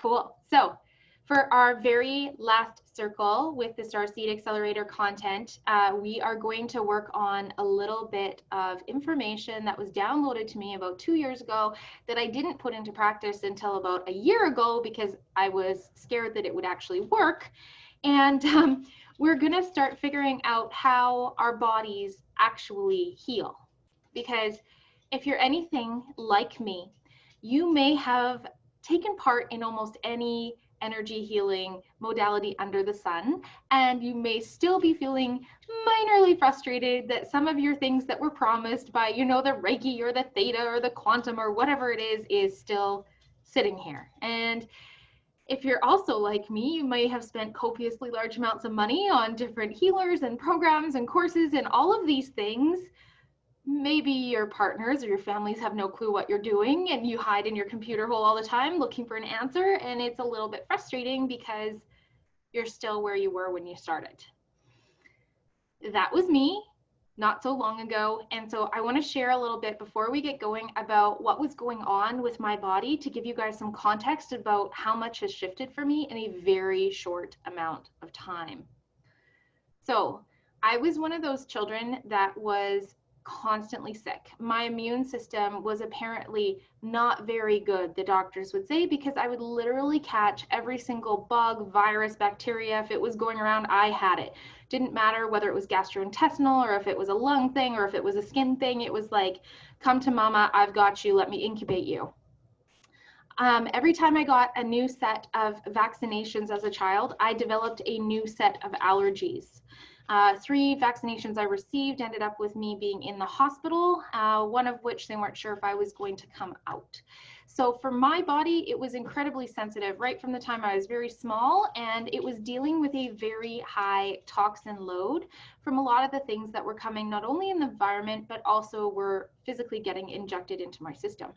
Cool. So for our very last circle with the Starseed Accelerator content, we are going to work on a little bit of information that was downloaded to me about 2 years ago that I didn't put into practice until about a year ago because I was scared that it would actually work. And we're going to start figuring out how our bodies actually heal. Because if you're anything like me, you may have taken part in almost any energy healing modality under the sun, and you may still be feeling minorly frustrated that some of your things that were promised by, you know, the Reiki or the Theta or the quantum or whatever it is still sitting here. And if you're also like me, you may have spent copiously large amounts of money on different healers and programs and courses and all of these things. Maybe your partners or your families have no clue what you're doing and you hide in your computer hole all the time looking for an answer, and it's a little bit frustrating because you're still where you were when you started. That was me not so long ago, and so I want to share a little bit before we get going about what was going on with my body to give you guys some context about how much has shifted for me in a very short amount of time. So I was one of those children that was constantly sick. My immune system was apparently not very good, the doctors would say, because I would literally catch every single bug, virus, bacteria. If it was going around, I had it. Didn't matter whether it was gastrointestinal or if it was a lung thing or if it was a skin thing. It was like, come to mama, I've got you, let me incubate you. Every time I got a new set of vaccinations as a child, I developed a new set of allergies. 3 vaccinations I received ended up with me being in the hospital, one of which they weren't sure if I was going to come out. So for my body, it was incredibly sensitive right from the time I was very small, and it was dealing with a very high toxin load from a lot of the things that were coming not only in the environment, but also were physically getting injected into my system.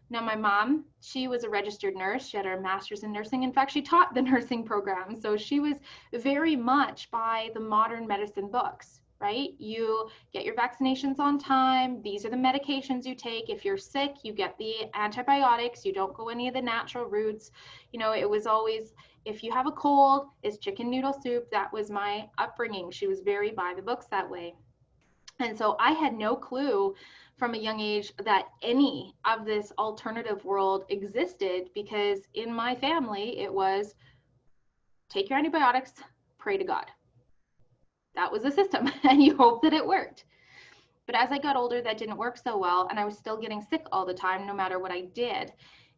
Now, my mom, she was a registered nurse. She had her master's in nursing. In fact, she taught the nursing program. So she was very much by the modern medicine books, right? You get your vaccinations on time. These are the medications you take. If you're sick, you get the antibiotics. You don't go any of the natural routes. You know, it was always, if you have a cold, it's chicken noodle soup. That was my upbringing. She was very by the books that way. And so I had no clue from a young age that any of this alternative world existed, because in my family, it was take your antibiotics, pray to God. That was the system, and you hope that it worked. But as I got older, that didn't work so well, and I was still getting sick all the time, no matter what I did.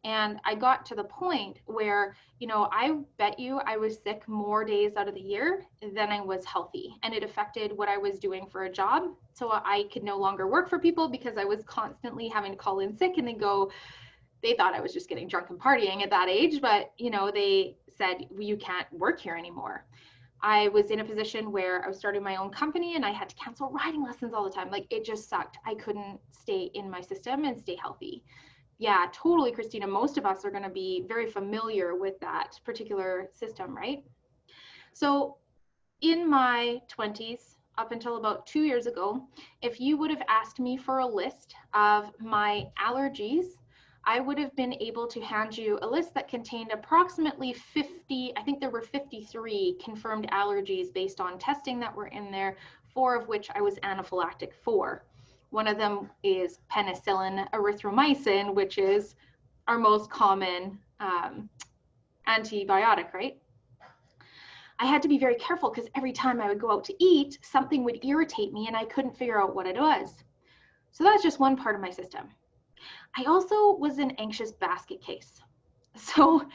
And I got to the point where, you know, I bet you I was sick more days out of the year than I was healthy. And it affected what I was doing for a job. So I could no longer work for people because I was constantly having to call in sick, and they thought I was just getting drunk and partying at that age. But, you know, they said, well, you can't work here anymore. I was in a position where I was starting my own company and I had to cancel riding lessons all the time. Like, it just sucked. I couldn't stay in my system and stay healthy. Yeah, totally, Christina. Most of us are going to be very familiar with that particular system, right? So in my 20s, up until about 2 years ago, if you would have asked me for a list of my allergies, I would have been able to hand you a list that contained approximately 50, I think there were 53 confirmed allergies based on testing that were in there, 4 of which I was anaphylactic for. One of them is penicillin erythromycin, which is our most common antibiotic, right? I had to be very careful because every time I would go out to eat, something would irritate me and I couldn't figure out what it was. So that's just one part of my system. I also was an anxious basket case. So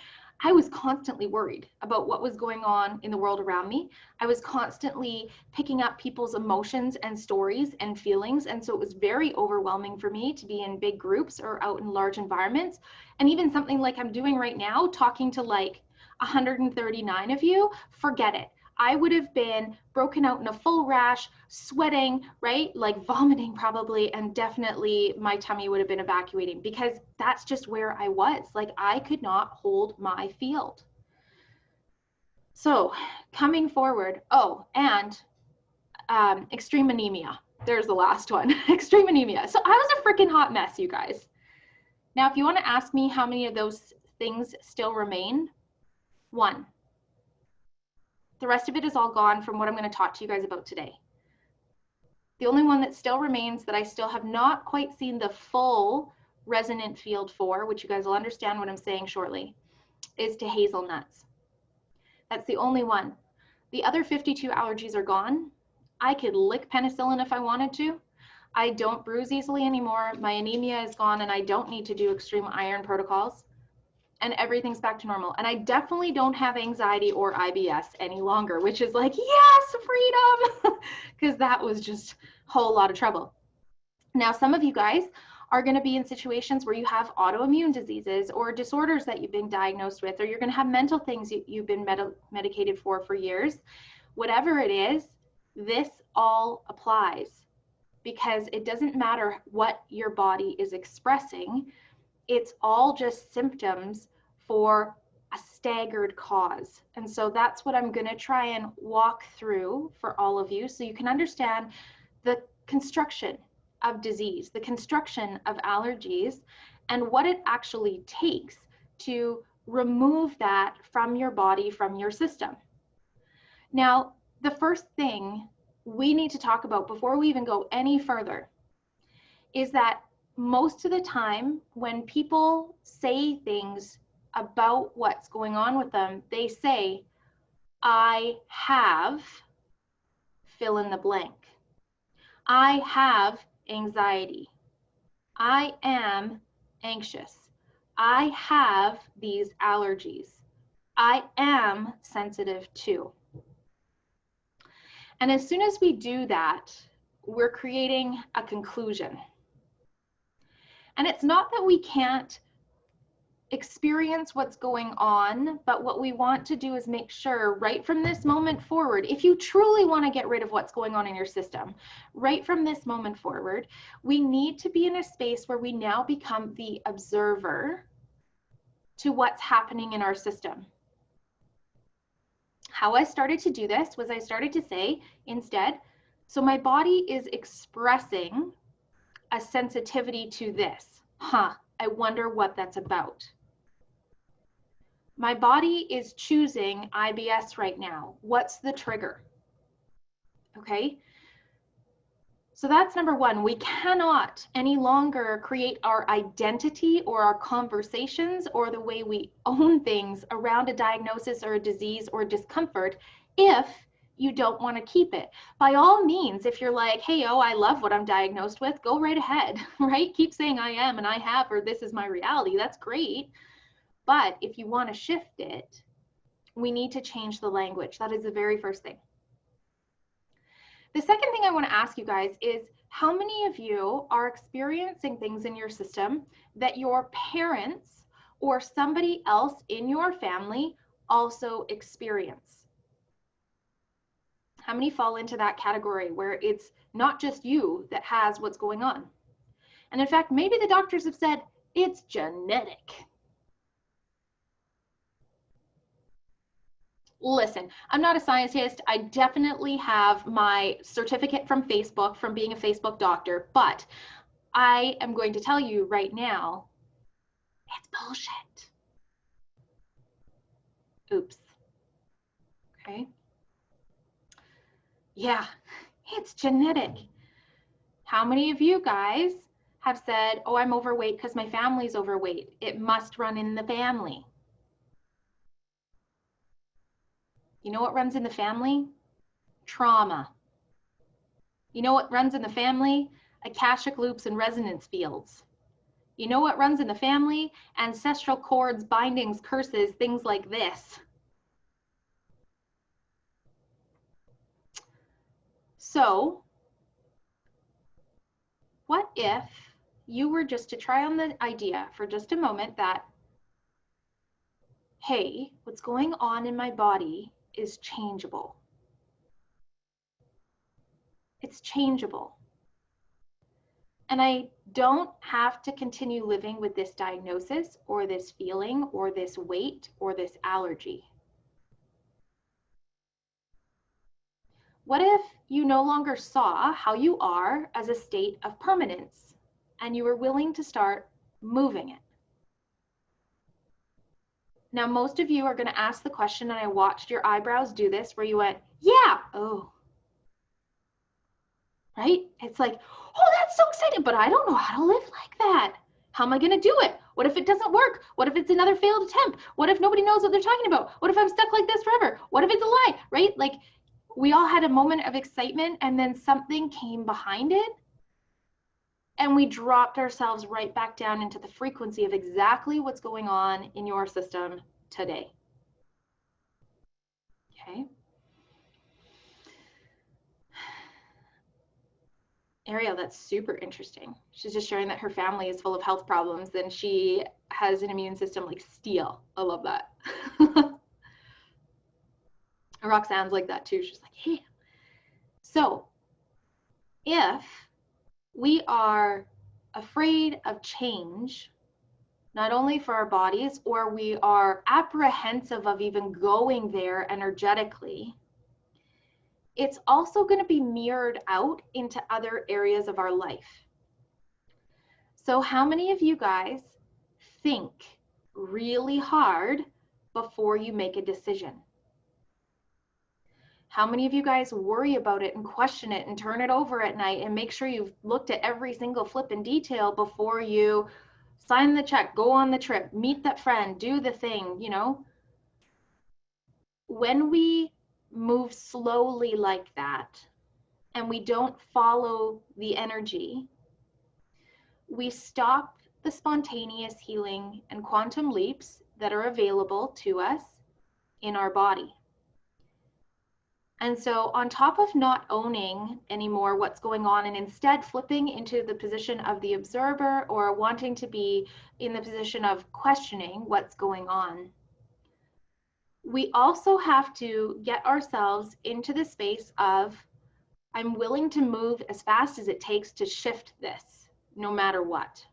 I was constantly worried about what was going on in the world around me. I was constantly picking up people's emotions and stories and feelings. And so it was very overwhelming for me to be in big groups or out in large environments. And even something like I'm doing right now, talking to like 139 of you, forget it. I would have been broken out in a full rash, sweating, right? Like vomiting probably, and definitely my tummy would have been evacuating because that's just where I was. Like, I could not hold my field. So coming forward, oh, and extreme anemia. There's the last one, extreme anemia. So I was a freaking hot mess, you guys. Now, if you want to ask me how many of those things still remain? One. The rest of it is all gone from what I'm going to talk to you guys about today. The only one that still remains that I still have not quite seen the full resonant field for, which you guys will understand what I'm saying shortly, is to hazelnuts. That's the only one. The other 52 allergies are gone. I could lick penicillin if I wanted to. I don't bruise easily anymore. My anemia is gone and I don't need to do extreme iron protocols. And everything's back to normal. And I definitely don't have anxiety or IBS any longer, which is like, yes, freedom, because that was just a whole lot of trouble. Now, some of you guys are going to be in situations where you have autoimmune diseases or disorders that you've been diagnosed with, or you're going to have mental things you've been medicated for years. Whatever it is, this all applies, because it doesn't matter what your body is expressing. It's all just symptoms for a staggered cause. And so that's what I'm going to try and walk through for all of you, so you can understand the construction of disease, the construction of allergies, and what it actually takes to remove that from your body, from your system. Now, the first thing we need to talk about before we even go any further is that most of the time when people say things about what's going on with them, they say, I have fill in the blank. I have anxiety. I am anxious. I have these allergies. I am sensitive to. And as soon as we do that, we're creating a conclusion. And it's not that we can't experience what's going on, but what we want to do is make sure right from this moment forward, if you truly want to get rid of what's going on in your system, right from this moment forward, we need to be in a space where we now become the observer to what's happening in our system. How I started to do this was I started to say instead, so my body is expressing a sensitivity to this. I wonder what that's about. My body is choosing IBS right now. What's the trigger? Okay. So that's number one. We cannot any longer create our identity or our conversations or the way we own things around a diagnosis or a disease or discomfort if you don't want to keep it. By all means, if you're like, hey, oh, I love what I'm diagnosed with, go right ahead, right? Keep saying I am and I have, or this is my reality. That's great. But if you want to shift it, we need to change the language. That is the very first thing. The second thing I want to ask you guys is, how many of you are experiencing things in your system that your parents or somebody else in your family also experience? How many fall into that category where it's not just you that has what's going on? And in fact, maybe the doctors have said it's genetic. Listen, I'm not a scientist. I definitely have my certificate from Facebook from being a Facebook doctor, but I am going to tell you right now, it's bullshit. Oops. Okay. Yeah, it's genetic. How many of you guys have said, oh, I'm overweight because my family's overweight? It must run in the family. You know what runs in the family? Trauma. You know what runs in the family? Akashic loops and resonance fields. You know what runs in the family? Ancestral cords, bindings, curses, things like this. So, what if you were just to try on the idea for just a moment that, hey, what's going on in my body is changeable. It's changeable. And I don't have to continue living with this diagnosis or this feeling or this weight or this allergy. What if you no longer saw how you are as a state of permanence and you were willing to start moving it? Now, most of you are going to ask the question, and I watched your eyebrows do this, where you went, yeah, oh, right? It's like, oh, that's so exciting, but I don't know how to live like that. How am I going to do it? What if it doesn't work? What if it's another failed attempt? What if nobody knows what they're talking about? What if I'm stuck like this forever? What if it's a lie, right? Like, we all had a moment of excitement, and then something came behind it, and we dropped ourselves right back down into the frequency of exactly what's going on in your system today. Okay. Ariel, that's super interesting. She's just sharing that her family is full of health problems and she has an immune system like steel. I love that. Roxanne's like that too. She's like, hey. So if we are afraid of change, not only for our bodies, or we are apprehensive of even going there energetically, it's also going to be mirrored out into other areas of our life. So how many of you guys think really hard before you make a decision? How many of you guys worry about it and question it and turn it over at night and make sure you've looked at every single flip in detail before you sign the check, go on the trip, meet that friend, do the thing, you know? When we move slowly like that and we don't follow the energy, we stop the spontaneous healing and quantum leaps that are available to us in our body. And so on top of not owning anymore what's going on and instead flipping into the position of the observer or wanting to be in the position of questioning what's going on, we also have to get ourselves into the space of, I'm willing to move as fast as it takes to shift this, no matter what.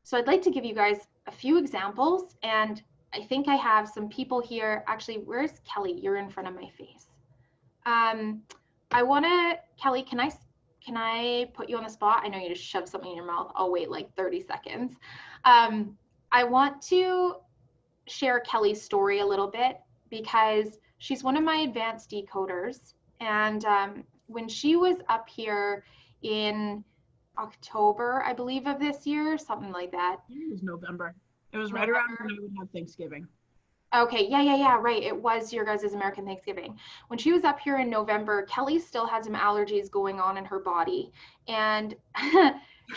So I'd like to give you guys a few examples, and I think I have some people here. Actually, where's Kelly? You're in front of my face. I want to, Kelly, can I put you on the spot? I know you just shoved something in your mouth. I'll wait like 30 seconds. I want to share Kelly's story a little bit because she's one of my advanced decoders. And when she was up here in October, I believe, of this year, something like that. It was November. It was right around when I would have Thanksgiving. Okay, yeah, right. It was your guys' American Thanksgiving. When she was up here in November, Kelly still had some allergies going on in her body. And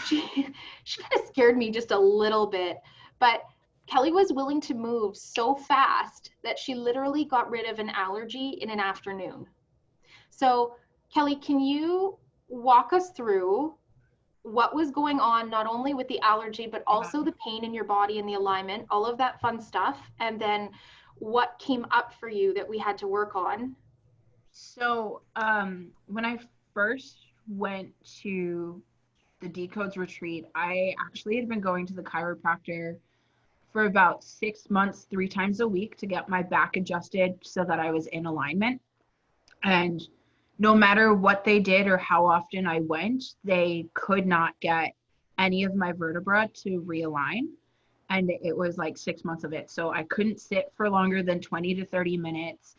she kind of scared me just a little bit. But Kelly was willing to move so fast that she literally got rid of an allergy in an afternoon. So, Kelly, can you walk us through what was going on, not only with the allergy, but also the pain in your body and the alignment, all of that fun stuff, and then what came up for you that we had to work on? So when I first went to the Decodes retreat, I actually had been going to the chiropractor for about 6 months, 3 times a week to get my back adjusted so that I was in alignment. And no matter what they did or how often I went, they could not get any of my vertebra to realign. And it was like 6 months of it. So I couldn't sit for longer than 20 to 30 minutes.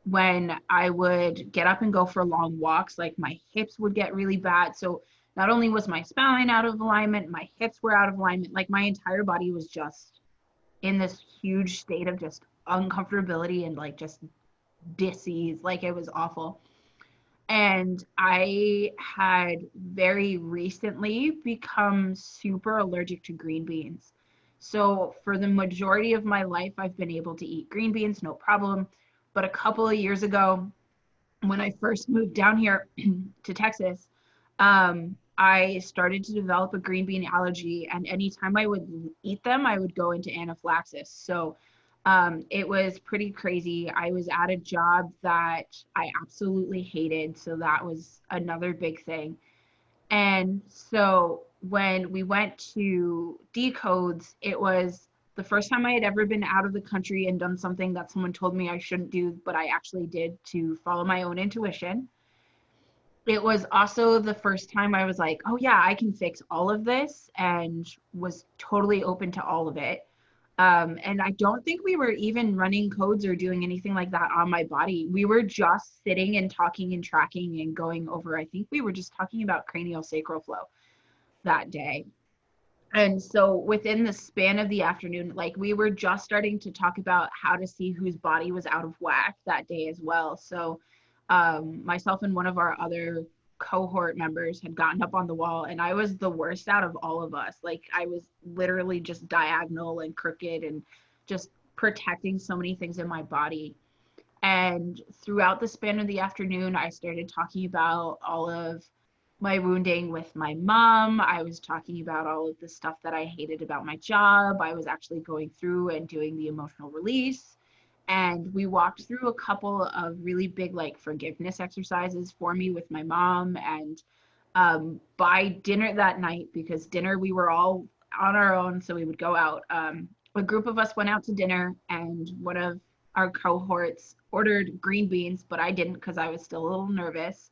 When I would get up and go for long walks, like my hips would get really bad. So not only was my spine out of alignment, my hips were out of alignment, like my entire body was just in this huge state of just uncomfortability and like just disease, like it was awful. And I had very recently become super allergic to green beans. So for the majority of my life, I've been able to eat green beans, no problem. But a couple of years ago, when I first moved down here to Texas, I started to develop a green bean allergy. And anytime I would eat them, I would go into anaphylaxis. So it was pretty crazy. I was at a job that I absolutely hated. So that was another big thing. And so when we went to Decodes, it was the first time I had ever been out of the country and done something that someone told me I shouldn't do, but I actually did to follow my own intuition. it was also the first time I was like, oh yeah, I can fix all of this, and was totally open to all of it. And I don't think we were even running codes or doing anything like that on my body. We were just sitting and talking and tracking and going over, I think we were just talking about cranial sacral flow that day. And so within the span of the afternoon, like we were just starting to talk about how to see whose body was out of whack that day as well. So myself and one of our other cohort members had gotten up on the wall, and I was the worst out of all of us. Like I was literally just diagonal and crooked and just protecting so many things in my body. And throughout the span of the afternoon, I started talking about all of my wounding with my mom. I was talking about all of the stuff that I hated about my job. I was actually going through and doing the emotional release. And we walked through a couple of really big like forgiveness exercises for me with my mom. And by dinner that night, because dinner we were all on our own, so we would go out. A group of us went out to dinner, and one of our cohorts ordered green beans, but I didn't because I was still a little nervous.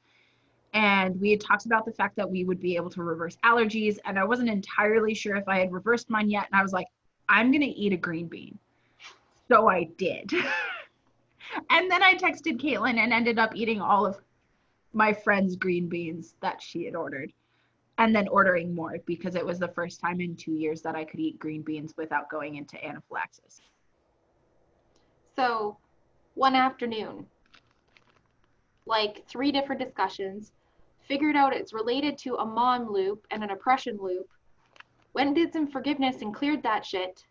And we had talked about the fact that we would be able to reverse allergies, and I wasn't entirely sure if I had reversed mine yet. And I was like, I'm gonna eat a green bean. So I did. And then I texted Caitlin and ended up eating all of my friend's green beans that she had ordered, and then ordering more because it was the first time in 2 years that I could eat green beans without going into anaphylaxis. So one afternoon, like 3 different discussions, figured out it's related to a mom loop and an oppression loop, went and did some forgiveness and cleared that shit,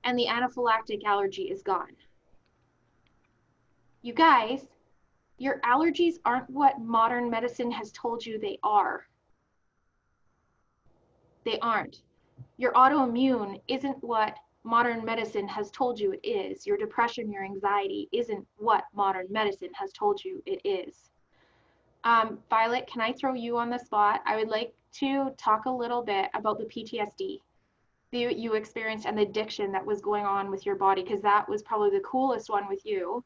and the anaphylactic allergy is gone. You guys, your allergies aren't what modern medicine has told you they are. They aren't. Your autoimmune isn't what modern medicine has told you it is. Your depression, your anxiety isn't what modern medicine has told you it is. Violet, can I throw you on the spot? I would like to talk a little bit about the PTSD that you experienced and the addiction that was going on with your body, because that was probably the coolest one with you.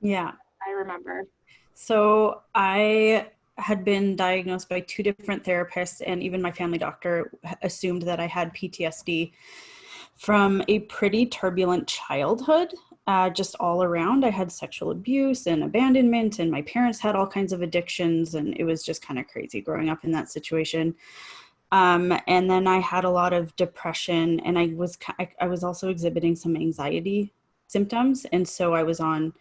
Yeah. I remember. So I had been diagnosed by 2 different therapists, and even my family doctor assumed that I had PTSD from a pretty turbulent childhood. Just all around. I had sexual abuse and abandonment, and my parents had all kinds of addictions, and it was just kind of crazy growing up in that situation. And then I had a lot of depression, and I was also exhibiting some anxiety symptoms, and so I was on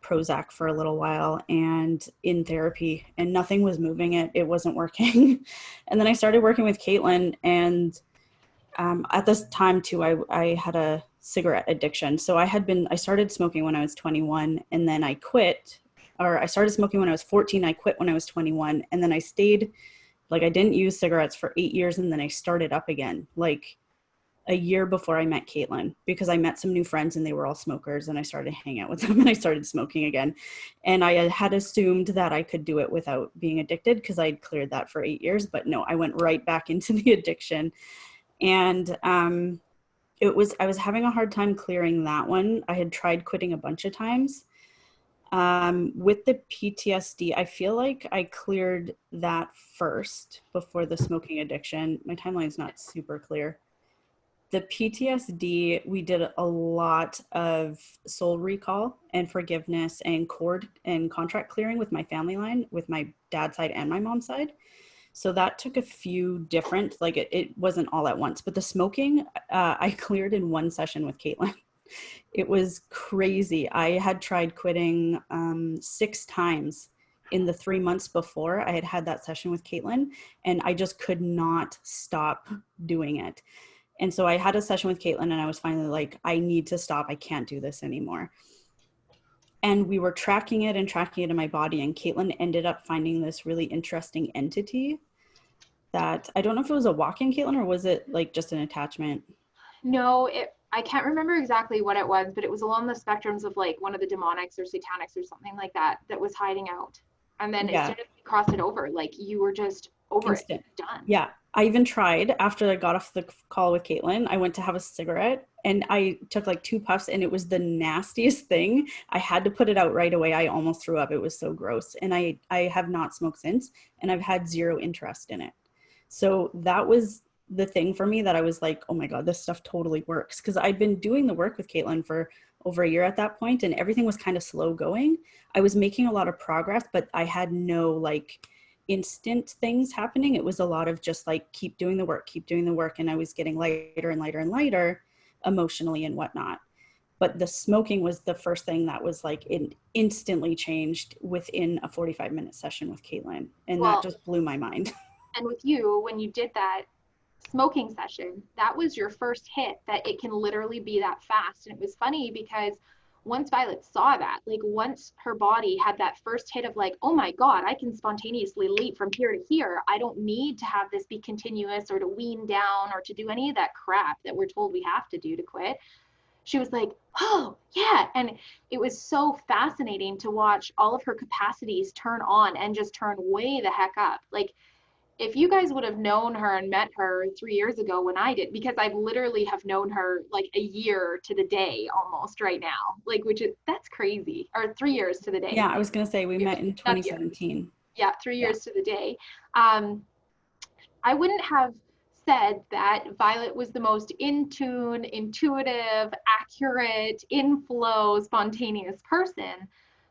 Prozac for a little while and in therapy, and nothing was moving it. It wasn't working. And then I started working with Caitlin, and at this time too, I had a cigarette addiction. So I started smoking when I was 21, and then I quit, or I started smoking when I was 14. I quit when I was 21. And then I stayed, like I didn't use cigarettes for 8 years. And then I started up again, like a year before I met Caitlin, because I met some new friends and they were all smokers, and I started hanging out with them and I started smoking again. And I had assumed that I could do it without being addicted because I'd cleared that for 8 years, but no, I went right back into the addiction. And I was having a hard time clearing that one. I had tried quitting a bunch of times. With the PTSD, I feel like I cleared that first before the smoking addiction. My timeline's not super clear. The PTSD, we did a lot of soul recall and forgiveness and cord and contract clearing with my family line, with my dad's side and my mom's side. So that took a few different, like it wasn't all at once, but the smoking, I cleared in one session with Caitlin. It was crazy. I had tried quitting 6 times in the 3 months before I had that session with Caitlin, and I just could not stop doing it. And so I had a session with Caitlin, and I was finally like, I need to stop. I can't do this anymore. And we were tracking it in my body, and Caitlin ended up finding this really interesting entity that, I don't know if it was a walk-in, Caitlin, or was it like just an attachment? No, I can't remember exactly what it was, but it was along the spectrums of like one of the demonics or satanics or something like that was hiding out. And then as soon as you crossed it over, like you were just over Instant. It, done. Yeah, I even tried after I got off the call with Caitlin, I went to have a cigarette and I took like 2 puffs and it was the nastiest thing. I had to put it out right away. I almost threw up. It was so gross. And I have not smoked since, and I've had zero interest in it. So that was the thing for me, that I was like, oh my God, this stuff totally works. Because I'd been doing the work with Caitlin for over a year at that point, and everything was kind of slow going. I was making a lot of progress, but I had no like instant things happening. It was a lot of just like, keep doing the work, keep doing the work. And I was getting lighter and lighter and lighter emotionally and whatnot. But the smoking was the first thing that was like, it instantly changed within a 45-minute session with Caitlin. And Well, that just blew my mind. and with you, when you did that smoking session, that was your first hit, that it can literally be that fast. And it was funny because once Violet saw that, like once her body had that first hit of like, oh my God, I can spontaneously leap from here to here. I don't need to have this be continuous or to wean down or to do any of that crap that we're told we have to do to quit. She was like, oh yeah. And it was so fascinating to watch all of her capacities turn on and just turn way the heck up. Like, if you guys would have known her and met her 3 years ago when I did, because I literally have known her like a year to the day almost right now, like, which is, that's crazy. Or 3 years to the day. Yeah, I was going to say we met in 2017. Yeah, 3 years to the day. I wouldn't have said that Violet was the most in tune, intuitive, accurate, in flow, spontaneous person.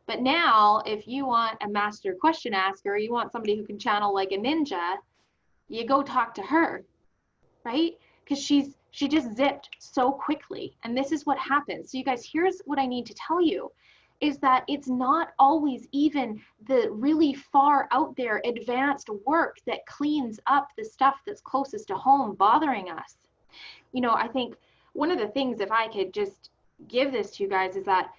But now, if you want a master question asker, you want somebody who can channel like a ninja, you go talk to her, right? Because she just zipped so quickly. And this is what happens. So you guys, here's what I need to tell you, is that it's not always even the really far out there advanced work that cleans up the stuff that's closest to home bothering us. You know, I think one of the things, if I could just give this to you guys, is that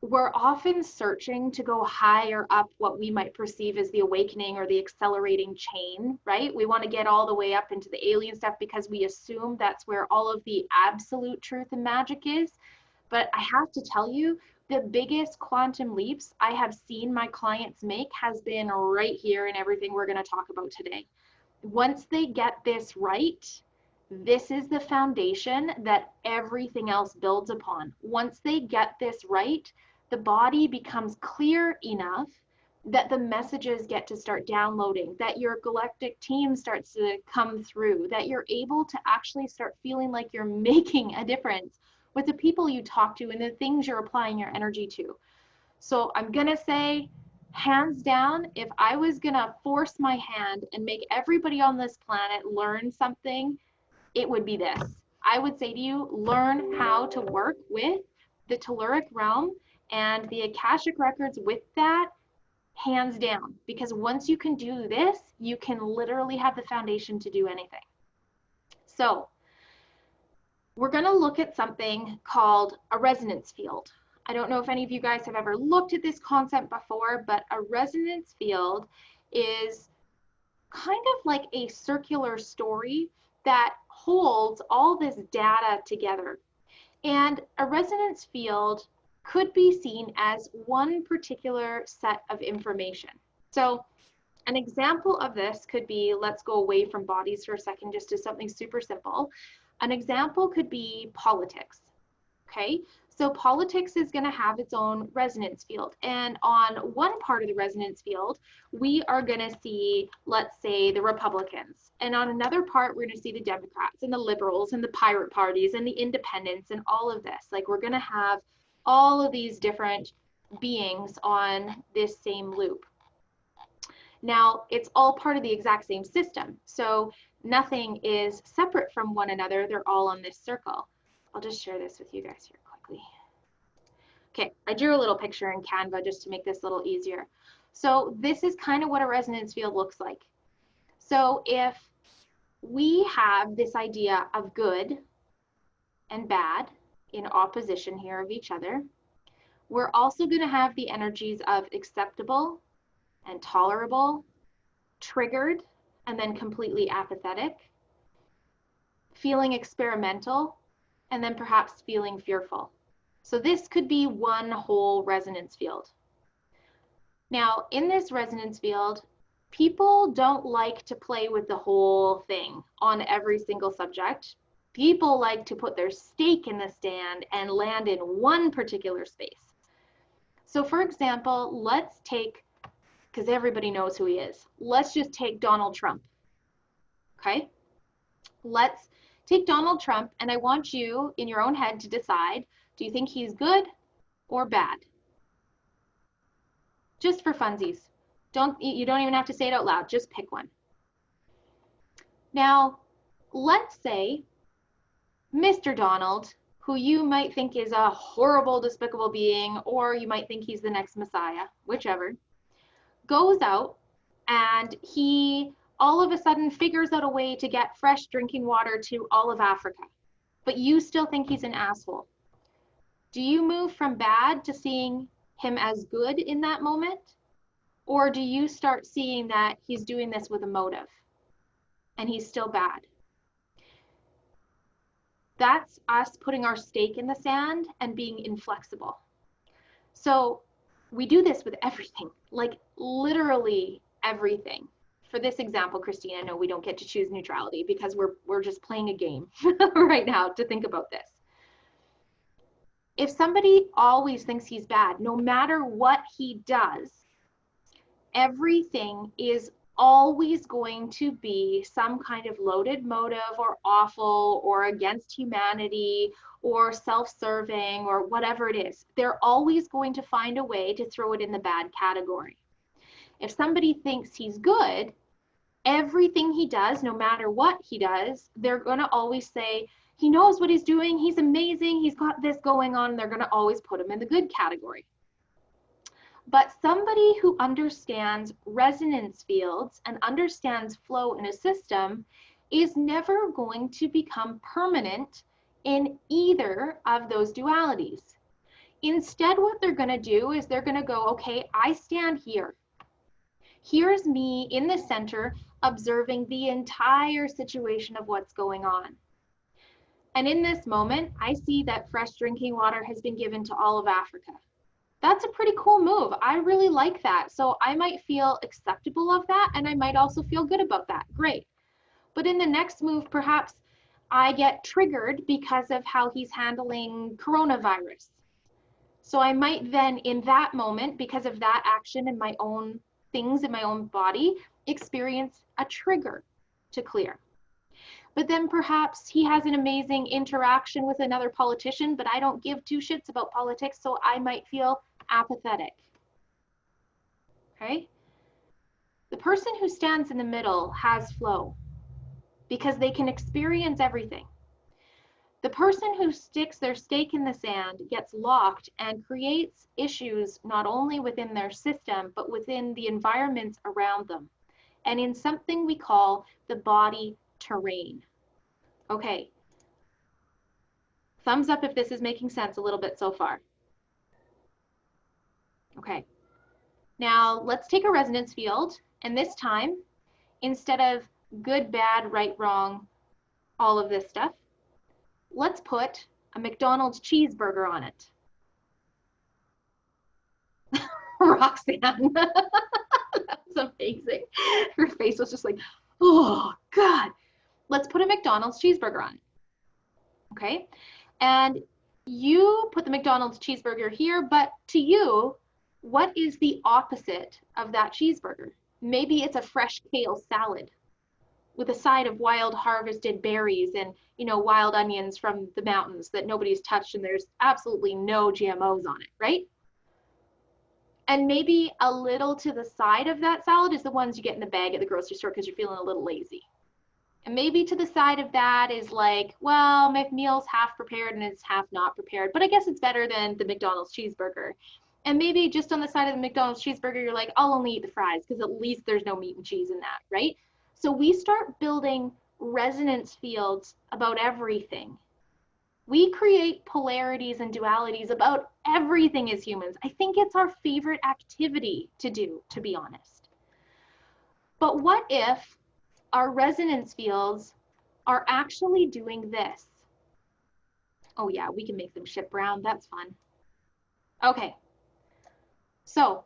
we're often searching to go higher up what we might perceive as the awakening or the accelerating chain, right? We want to get all the way up into the alien stuff because we assume that's where all of the absolute truth and magic is. But I have to tell you, the biggest quantum leaps I have seen my clients make has been right here in everything we're going to talk about today. Once they get this right, this is the foundation that everything else builds upon. Once they get this right, the body becomes clear enough that the messages get to start downloading, that your galactic team starts to come through, that you're able to actually start feeling like you're making a difference with the people you talk to and the things you're applying your energy to. So I'm gonna say, hands down, if I was gonna force my hand and make everybody on this planet learn something, it would be this. I would say to you, learn how to work with the telluric realm and the Akashic records with that, hands down. Because once you can do this, you can literally have the foundation to do anything. So we're going to look at something called a resonance field. I don't know if any of you guys have ever looked at this concept before, but a resonance field is kind of like a circular story that holds all this data together. And a resonance field could be seen as one particular set of information. So an example of this could be, let's go away from bodies for a second, just to something super simple. An example could be politics, okay? So politics is going to have its own resonance field. And on one part of the resonance field, we are going to see, let's say, the Republicans. And on another part, we're going to see the Democrats and the liberals and the pirate parties and the independents and all of this. Like, we're going to have all of these different beings on this same loop. Now, it's all part of the exact same system. So nothing is separate from one another. They're all on this circle. I'll just share this with you guys here quickly. Okay, I drew a little picture in Canva just to make this a little easier. So this is kind of what a resonance field looks like. So if we have this idea of good and bad in opposition here of each other, we're also going to have the energies of acceptable and tolerable, triggered, and then completely apathetic, feeling experimental, and then perhaps feeling fearful. So this could be one whole resonance field. Now, in this resonance field, people don't like to play with the whole thing on every single subject. People like to put their stake in the sand and land in one particular space. So for example, let's take, because everybody knows who he is, let's just take Donald Trump. Okay? Let's take Donald Trump, and I want you in your own head to decide, do you think he's good or bad? Just for funsies. You don't even have to say it out loud, just pick one. Now, let's say Mr. Donald, who you might think is a horrible, despicable being, or you might think he's the next Messiah, whichever, goes out and he all of a sudden figures out a way to get fresh drinking water to all of Africa, but you still think he's an asshole. Do you move from bad to seeing him as good in that moment? Or do you start seeing that he's doing this with a motive and he's still bad? That's us putting our stake in the sand and being inflexible. So we do this with everything, like literally everything. For this example, Christina, no, we don't get to choose neutrality because we're just playing a game right now to think about this. If somebody always thinks he's bad, no matter what he does, everything is always going to be some kind of loaded motive or awful or against humanity or self-serving or whatever it is. They're always going to find a way to throw it in the bad category. If somebody thinks he's good, everything he does, no matter what he does, they're going to always say, he knows what he's doing, he's amazing, he's got this going on, and they're going to always put him in the good category. But somebody who understands resonance fields and understands flow in a system is never going to become permanent in either of those dualities. Instead, what they're going to do is they're going to go, okay, I stand here. Here's me in the center observing the entire situation of what's going on. And in this moment, I see that fresh drinking water has been given to all of Africa. That's a pretty cool move. I really like that. So I might feel acceptable of that, and I might also feel good about that. Great. But in the next move, perhaps I get triggered because of how he's handling coronavirus. So I might then, in that moment, because of that action and my own things in my own body, experience a trigger to clear. But then perhaps he has an amazing interaction with another politician, but I don't give two shits about politics, so I might feel apathetic. Okay? The person who stands in the middle has flow because they can experience everything. The person who sticks their stake in the sand gets locked and creates issues not only within their system, but within the environments around them, and in something we call the body terrain. Okay. Thumbs up if this is making sense a little bit so far. Okay. Now let's take a resonance field, and this time, instead of good, bad, right, wrong, all of this stuff, let's put a McDonald's cheeseburger on it. Roxanne, that's amazing. Her face was just like, oh God. Let's put a McDonald's cheeseburger on it. Okay? And you put the McDonald's cheeseburger here, but to you, what is the opposite of that cheeseburger? Maybe it's a fresh kale salad with a side of wild harvested berries and, wild onions from the mountains that nobody's touched, and there's absolutely no GMOs on it, right? And maybe a little to the side of that salad is the ones you get in the bag at the grocery store because you're feeling a little lazy. And maybe to the side of that is like, well, my meal's half prepared and it's half not prepared, but I guess it's better than the McDonald's cheeseburger. And maybe just on the side of the McDonald's cheeseburger, you're like, I'll only eat the fries because at least there's no meat and cheese in that, right? So we start building resonance fields about everything. We create polarities and dualities about everything as humans. I think it's our favorite activity to do, to be honest. But what if our resonance fields are actually doing this? Oh yeah, we can make them shit brown. That's fun. Okay. So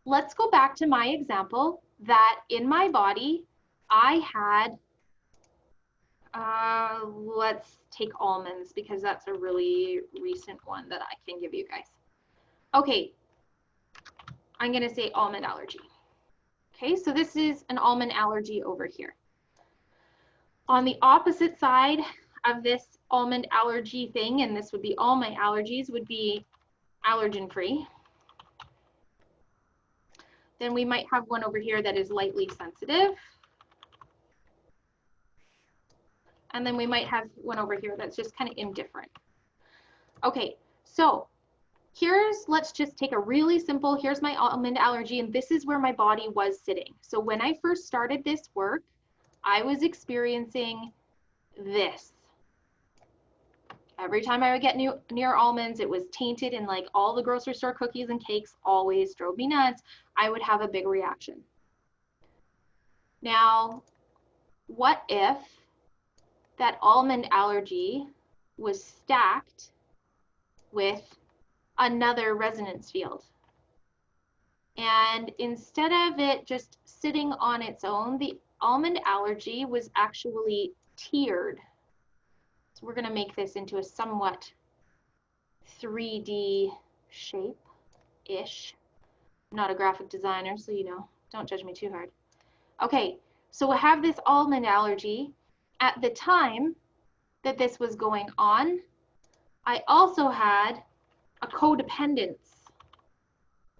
let's go back to my example that in my body, I had, let's take almonds because that's a really recent one that I can give you guys. Okay, I'm going to say almond allergy. Okay, so this is an almond allergy over here. On the opposite side of this almond allergy thing, and this would be all my allergies, would be allergen-free. Then we might have one over here that is lightly sensitive. And then we might have one over here that's just kind of indifferent. Okay, so let's just take a really simple, here's my almond allergy, and this is where my body was sitting. So when I first started this work, I was experiencing this. Every time I would get near almonds, it was tainted, and like all the grocery store cookies and cakes always drove me nuts. I would have a big reaction. Now, what if that almond allergy was stacked with another resonance field? And instead of it just sitting on its own, the almond allergy was actually tiered. So we're going to make this into a somewhat 3D shape-ish. I'm not a graphic designer, so you know, don't judge me too hard. Okay, so we'll have this almond allergy. At the time that this was going on, I also had a codependence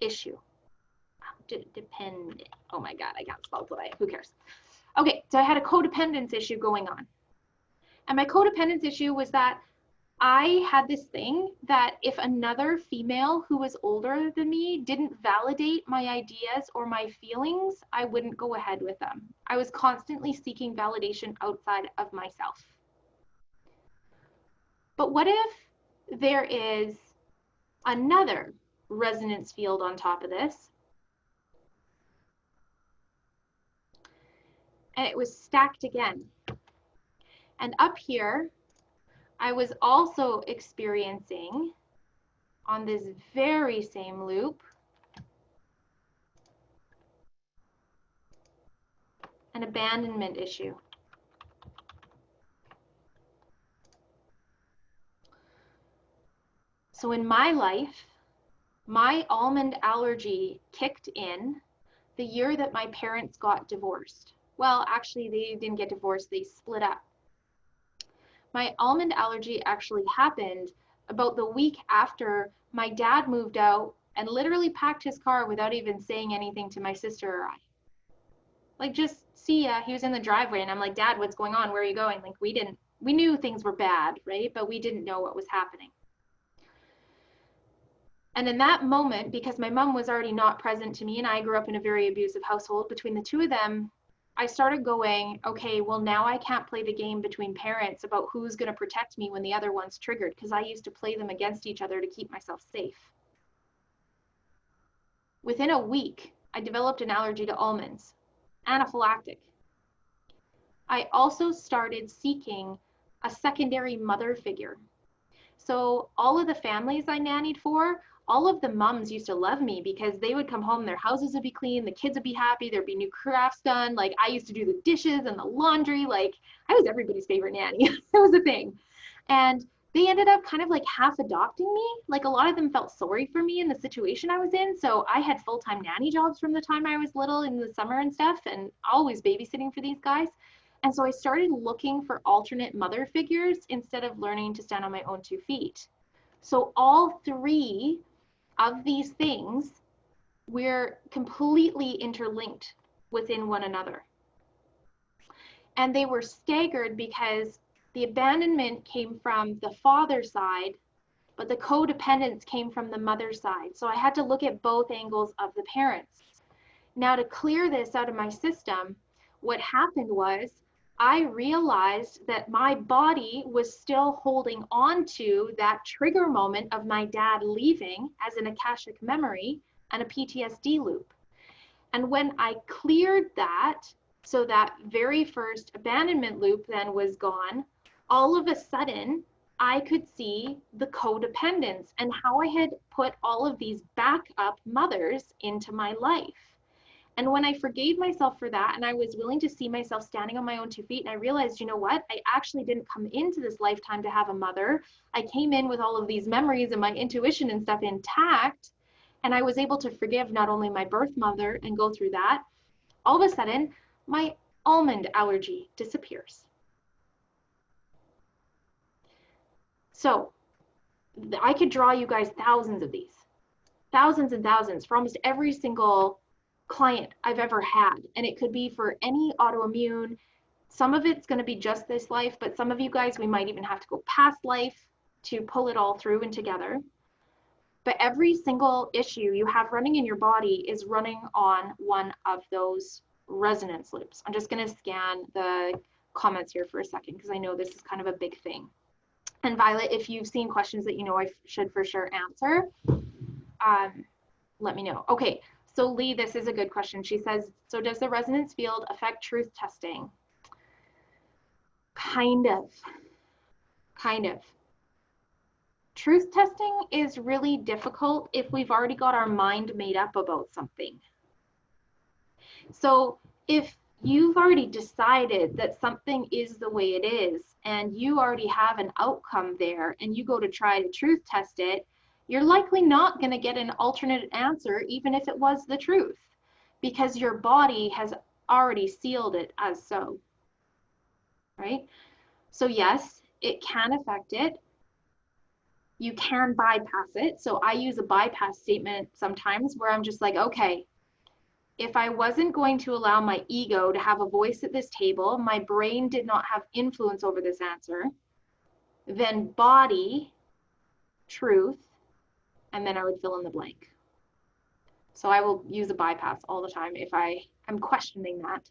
issue. Dependent. Oh my God, I can't spell today. Who cares? Okay, so I had a codependence issue going on. And my codependence issue was that I had this thing that if another female who was older than me didn't validate my ideas or my feelings, I wouldn't go ahead with them. I was constantly seeking validation outside of myself. But what if there is another resonance field on top of this, and it was stacked again? And up here, I was also experiencing, on this very same loop, an abandonment issue. So in my life, my almond allergy kicked in the year that my parents got divorced. Well, actually, they didn't get divorced, they split up. My almond allergy actually happened about the week after my dad moved out and literally packed his car without even saying anything to my sister or I. Like, just see ya, he was in the driveway, and I'm like, Dad, what's going on? Where are you going? Like, we knew things were bad, right? But we didn't know what was happening. And in that moment, because my mom was already not present to me, and I grew up in a very abusive household, between the two of them, I started going, okay, well, now I can't play the game between parents about who's going to protect me when the other one's triggered, because I used to play them against each other to keep myself safe. Within a week, I developed an allergy to almonds, anaphylactic. I also started seeking a secondary mother figure. So all of the families I nannied for, all of the moms used to love me because they would come home, their houses would be clean, the kids would be happy, there'd be new crafts done. Like, I used to do the dishes and the laundry. Like, I was everybody's favorite nanny. It was a thing. And they ended up kind of like half adopting me. Like, a lot of them felt sorry for me in the situation I was in. So I had full-time nanny jobs from the time I was little in the summer and stuff, and always babysitting for these guys. And so I started looking for alternate mother figures instead of learning to stand on my own 2 feet. So all 3 of these things, we're completely interlinked within one another. And they were staggered because the abandonment came from the father side, but the codependence came from the mother side. So I had to look at both angles of the parents. Now, to clear this out of my system, what happened was I realized that my body was still holding on to that trigger moment of my dad leaving as an Akashic memory and a PTSD loop. And when I cleared that, so that very first abandonment loop then was gone, all of a sudden I could see the codependence and how I had put all of these backup mothers into my life. And when I forgave myself for that, and I was willing to see myself standing on my own 2 feet, and I realized, you know what, I actually didn't come into this lifetime to have a mother. I came in with all of these memories and my intuition and stuff intact. And I was able to forgive not only my birth mother and go through that, all of a sudden, my almond allergy disappears. So I could draw you guys thousands of these, thousands and thousands for almost every single client I've ever had. And it could be for any autoimmune. Some of it's going to be just this life, but some of you guys, we might even have to go past life to pull it all through and together. But every single issue you have running in your body is running on one of those resonance loops. I'm just going to scan the comments here for a second because I know this is kind of a big thing. And Violet, if you've seen questions that you know I should for sure answer, let me know. Okay, so Lee, this is a good question. She says, so does the resonance field affect truth testing? Kind of. Truth testing is really difficult if we've already got our mind made up about something. So if you've already decided that something is the way it is, and you already have an outcome there, and you go to try to truth test it, you're likely not going to get an alternate answer, even if it was the truth, because your body has already sealed it as so, right? So yes, it can affect it. You can bypass it. So I use a bypass statement sometimes where I'm just like, okay, if I wasn't going to allow my ego to have a voice at this table, my brain did not have influence over this answer, then body, truth, and then I would fill in the blank. So I will use a bypass all the time if I am questioning that.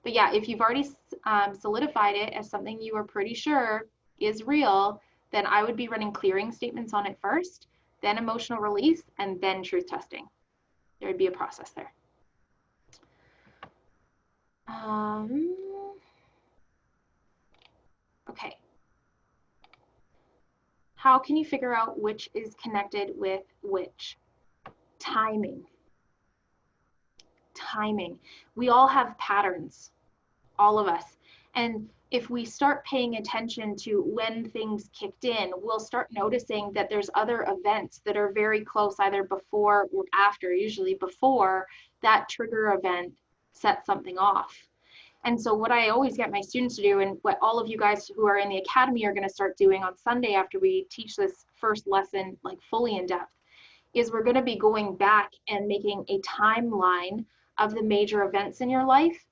But yeah, if you've already solidified it as something you are pretty sure is real, then I would be running clearing statements on it first, then emotional release, and then truth testing. There would be a process there. Okay. How can you figure out which is connected with which? Timing. Timing. We all have patterns, all of us. And if we start paying attention to when things kicked in, we'll start noticing that there's other events that are very close, either before or after, usually before that trigger event sets something off. And so what I always get my students to do, and what all of you guys who are in the academy are going to start doing on Sunday after we teach this first lesson like fully in depth, is we're going to be going back and making a timeline of the major events in your life.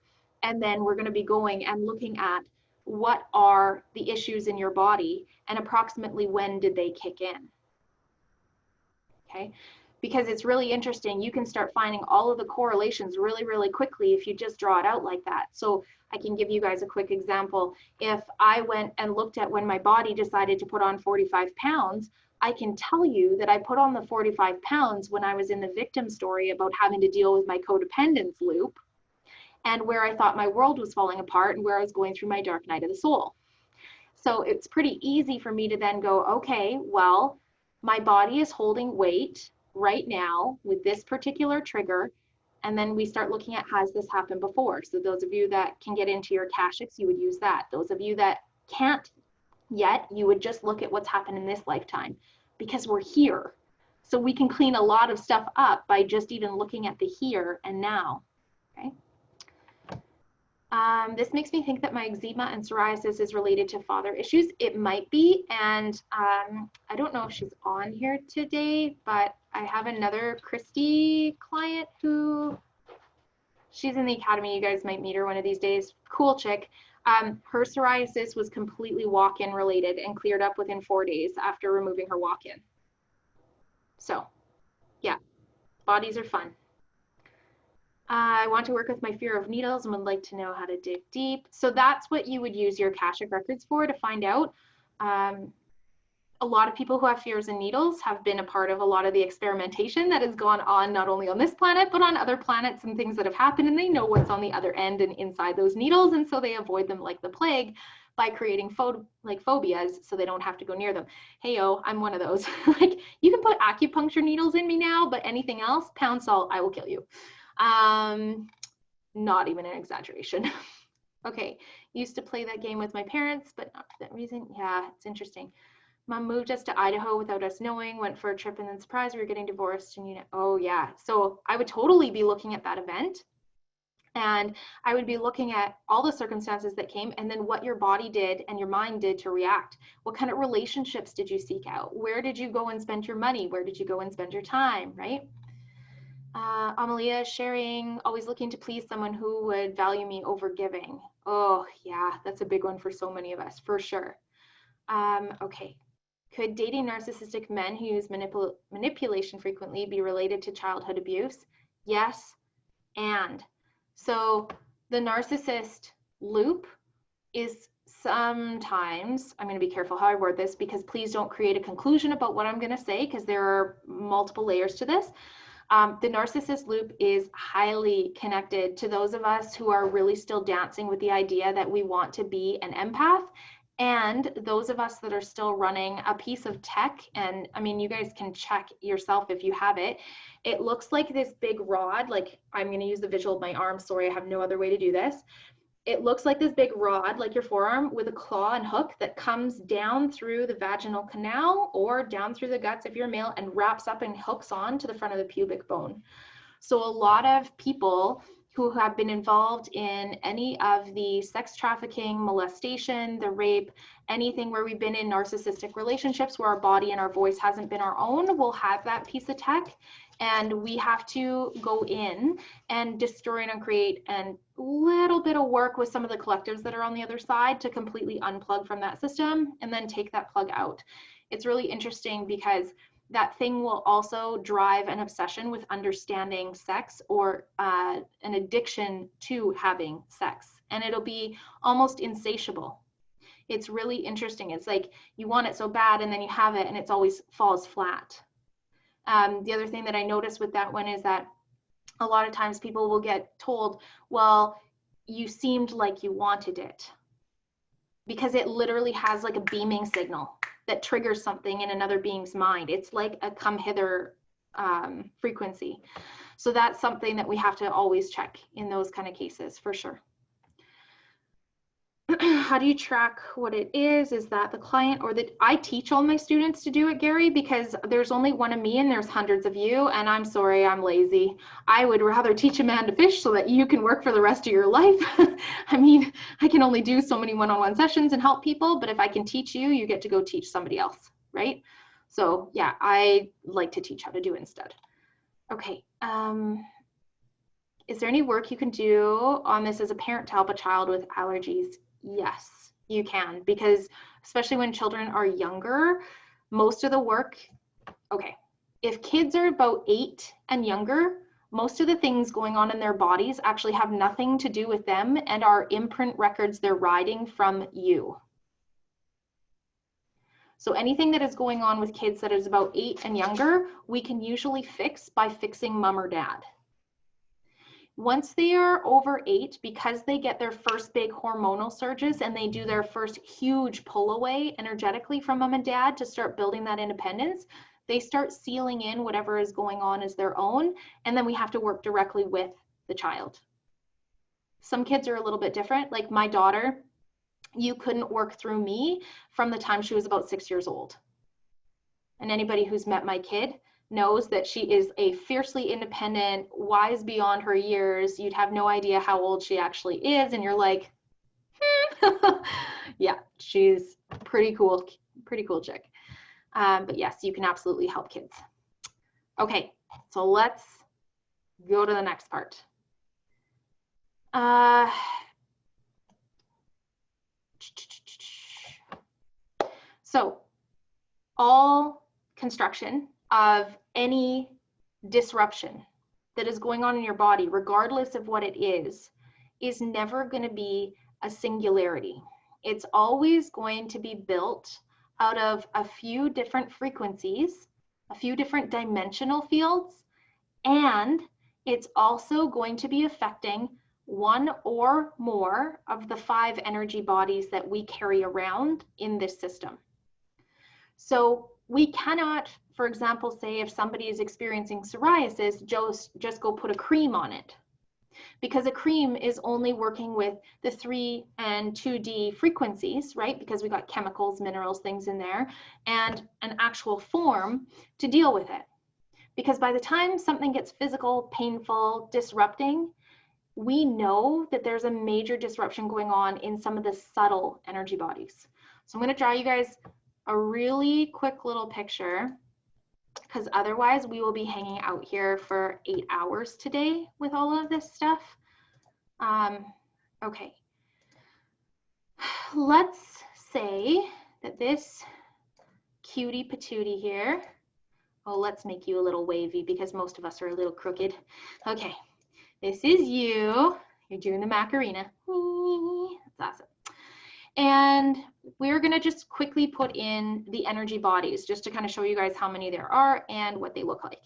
And then we're going to be going and looking at what are the issues in your body and approximately when did they kick in. Okay, because it's really interesting. You can start finding all of the correlations really, really quickly if you just draw it out like that. So I can give you guys a quick example. If I went and looked at when my body decided to put on 45 pounds, I can tell you that I put on the 45 pounds when I was in the victim story about having to deal with my codependence loop, and where I thought my world was falling apart and where I was going through my dark night of the soul. So it's pretty easy for me to then go, okay, well, my body is holding weight right now with this particular trigger. And then we start looking at, has this happened before? So those of you that can get into your Akashics, you would use that. Those of you that can't yet, you would just look at what's happened in this lifetime, because we're here. So we can clean a lot of stuff up by just even looking at the here and now, okay? This makes me think that my eczema and psoriasis is related to father issues. It might be, and I don't know if she's on here today, but I have another Christy client who, she's in the academy. You guys might meet her one of these days. Cool chick. Her psoriasis was completely walk-in related and cleared up within 4 days after removing her walk-in. So yeah, bodies are fun. I want to work with my fear of needles and would like to know how to dig deep. So that's what you would use your Akashic records for, to find out. A lot of people who have fears of needles have been a part of a lot of the experimentation that has gone on, not only on this planet, but on other planets and things that have happened, and they know what's on the other end and inside those needles, and so they avoid them like the plague by creating phobias so they don't have to go near them. Hey-o, I'm one of those. Like, you can put acupuncture needles in me now, but anything else, pound salt, I will kill you. Not even an exaggeration. Okay, used to play that game with my parents, but not for that reason. Yeah, it's interesting. Mom moved us to Idaho without us knowing, went for a trip and then surprised we were getting divorced. And oh yeah. So I would totally be looking at that event, and I would be looking at all the circumstances that came and then what your body did and your mind did to react. What kind of relationships did you seek out? Where did you go and spend your money? Where did you go and spend your time, right? Amalia sharing, always looking to please someone who would value me over giving. Oh yeah, that's a big one for so many of us, for sure. Okay. Could dating narcissistic men who use manipulation frequently be related to childhood abuse? Yes, and. So the narcissist loop is sometimes, I'm going to be careful how I word this because please don't create a conclusion about what I'm going to say because there are multiple layers to this. The narcissist loop is highly connected to those of us who are really still dancing with the idea that we want to be an empath, and those of us that are still running a piece of tech. And I mean, you guys can check yourself if you have it. It looks like this big rod, like I'm going to use the visual of my arm. Sorry, I have no other way to do this. It looks like this big rod, like your forearm, with a claw and hook that comes down through the vaginal canal or down through the guts if you're male and wraps up and hooks on to the front of the pubic bone. So a lot of people who have been involved in any of the sex trafficking, molestation, the rape, anything where we've been in narcissistic relationships where our body and our voice hasn't been our own, will have that piece of tech. And we have to go in and destroy and uncreate and a little bit of work with some of the collectives that are on the other side to completely unplug from that system and then take that plug out. It's really interesting because that thing will also drive an obsession with understanding sex or an addiction to having sex. And it'll be almost insatiable. It's really interesting. It's like you want it so bad and then you have it and it's always falls flat. The other thing that I noticed with that one is that a lot of times people will get told, well, you seemed like you wanted it, because it literally has like a beaming signal that triggers something in another being's mind. It's like a come hither frequency. So that's something that we have to always check in those kind of cases, for sure. How do you track what it is? Is that the client or that I teach all my students to do it, Gary, because there's only one of me and there's hundreds of you, and I'm sorry, I'm lazy. I would rather teach a man to fish so that you can work for the rest of your life. I mean, I can only do so many one-on-one sessions and help people, but if I can teach you, you get to go teach somebody else, right? So yeah, I like to teach how to do it instead. Okay. Is there any work you can do on this as a parent to help a child with allergies? Yes, you can, because especially when children are younger, most of the work, okay, if kids are about 8 and younger, most of the things going on in their bodies actually have nothing to do with them and are imprint records they're riding from you. So anything that is going on with kids that is about 8 and younger, we can usually fix by fixing mom or dad. Once they are over 8, because they get their first big hormonal surges and they do their first huge pull away energetically from mom and dad to start building that independence, they start sealing in whatever is going on as their own, and then we have to work directly with the child. Some kids are a little bit different. Like my daughter, you couldn't work through me from the time she was about 6 years old. And anybody who's met my kid knows that she is a fiercely independent, wise beyond her years. You'd have no idea how old she actually is, and you're like, yeah, she's pretty cool chick. But yes, you can absolutely help kids. Okay, so let's go to the next part. So all construction of any disruption that is going on in your body, regardless of what it is never going to be a singularity. It's always going to be built out of a few different frequencies, a few different dimensional fields, and it's also going to be affecting one or more of the 5 energy bodies that we carry around in this system. So we cannot for example, say if somebody is experiencing psoriasis, just go put a cream on it. Because a cream is only working with the 3 and 2D frequencies, right? Because we got chemicals, minerals, things in there, and an actual form to deal with it. Because by the time something gets physical, painful, disrupting, we know that there's a major disruption going on in some of the subtle energy bodies. So I'm going to draw you guys a really quick little picture, because otherwise we will be hanging out here for 8 hours today with all of this stuff. Okay, let's say that this cutie patootie here, oh, let's make you a little wavy because most of us are a little crooked. Okay, this is you. You're doing the Macarena. That's awesome. And we're going to just quickly put in the energy bodies just to kind of show you guys how many there are and what they look like.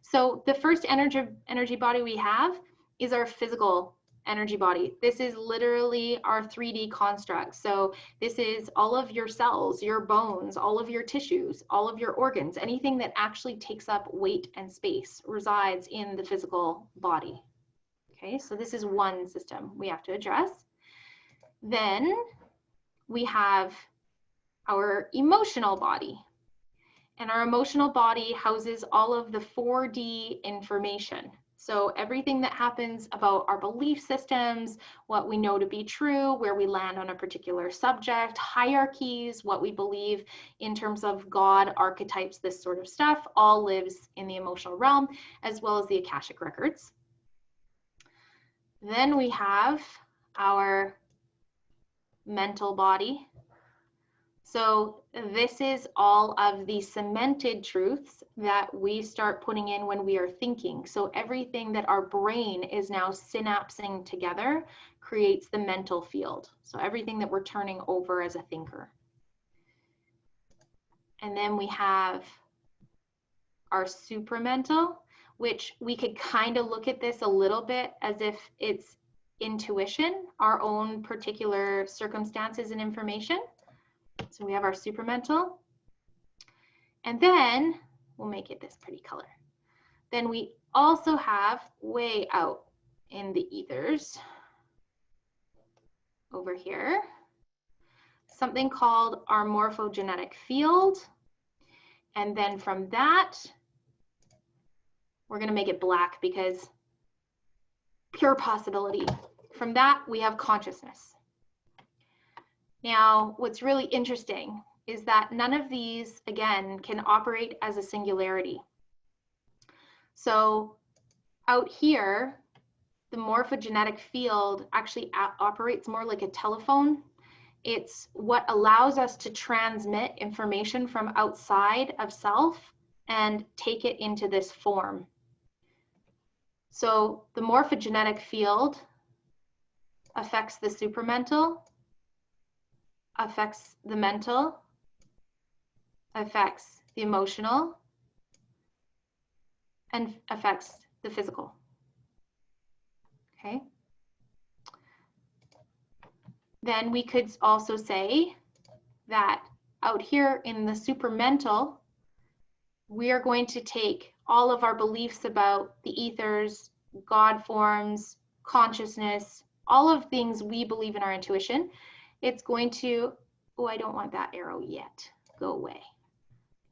So the first energy body we have is our physical energy body. This is literally our 3D construct. So this is all of your cells, your bones, all of your tissues, all of your organs, anything that actually takes up weight and space resides in the physical body. Okay, so this is one system we have to address. Then we have our emotional body. And our emotional body houses all of the 4D information. So everything that happens about our belief systems, what we know to be true, where we land on a particular subject, hierarchies, what we believe in terms of God, archetypes, this sort of stuff, all lives in the emotional realm, as well as the Akashic records. Then we have our mental body. So this is all of the cemented truths that we start putting in when we are thinking. So everything that our brain is now synapsing together creates the mental field. So everything that we're turning over as a thinker. And then we have our supramental, which we could kind of look at this a little bit as if it's intuition, our own particular circumstances and information. So we have our supramental. And then we'll make it this pretty color. Then we also have way out in the ethers over here, something called our morphogenetic field. And then from that, we're going to make it black because pure possibility. From that, we have consciousness. Now, what's really interesting is that none of these, again, can operate as a singularity. So out here, the morphogenetic field actually operates more like a telephone. It's what allows us to transmit information from outside of self and take it into this form. So the morphogenetic field affects the supramental, affects the mental, affects the emotional, and affects the physical. Okay. Then we could also say that out here in the supramental, we are going to take all of our beliefs about the ethers, God forms, consciousness, all of things we believe in our intuition. It's going to, oh, I don't want that arrow yet. Go away.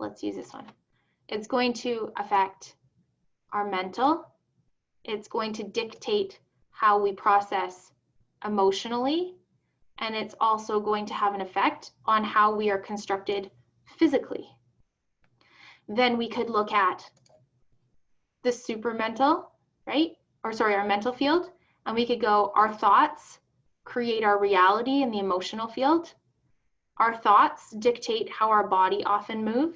Let's use this one. It's going to affect our mental. It's going to dictate how we process emotionally. And it's also going to have an effect on how we are constructed physically. Then we could look at the supramental, right? Or sorry, our mental field. And we could go, our thoughts create our reality in the emotional field. Our thoughts dictate how our body often move.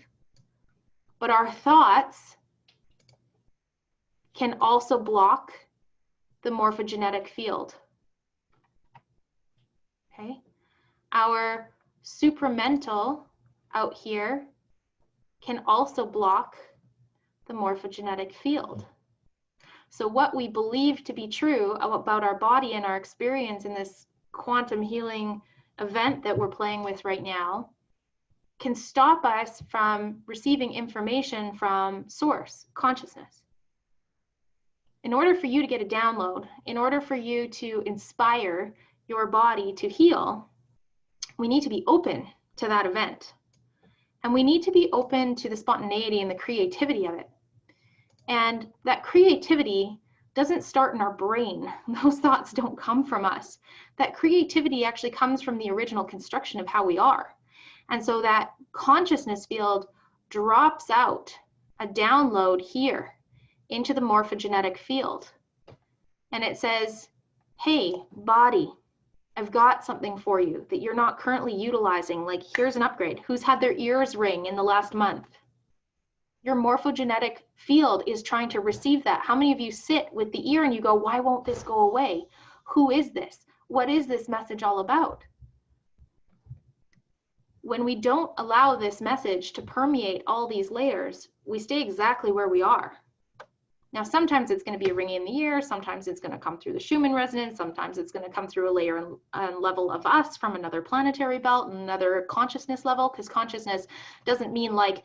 But our thoughts can also block the morphogenetic field. Okay. Our supramental out here can also block the morphogenetic field. So what we believe to be true about our body and our experience in this quantum healing event that we're playing with right now can stop us from receiving information from source, consciousness. In order for you to get a download, in order for you to inspire your body to heal, we need to be open to that event. And we need to be open to the spontaneity and the creativity of it. And that creativity doesn't start in our brain. Those thoughts don't come from us. That creativity actually comes from the original construction of how we are. And so that consciousness field drops out a download here into the morphogenetic field. And it says, hey, body, I've got something for you that you're not currently utilizing. Like, here's an upgrade. Who's had their ears ring in the last month? Your morphogenetic field is trying to receive that. How many of you sit with the ear and you go, why won't this go away? Who is this? What is this message all about? When we don't allow this message to permeate all these layers, we stay exactly where we are. Now, sometimes it's going to be a ringing in the ear, sometimes it's going to come through the Schumann resonance, sometimes it's going to come through a layer and level of us from another planetary belt, another consciousness level, because consciousness doesn't mean like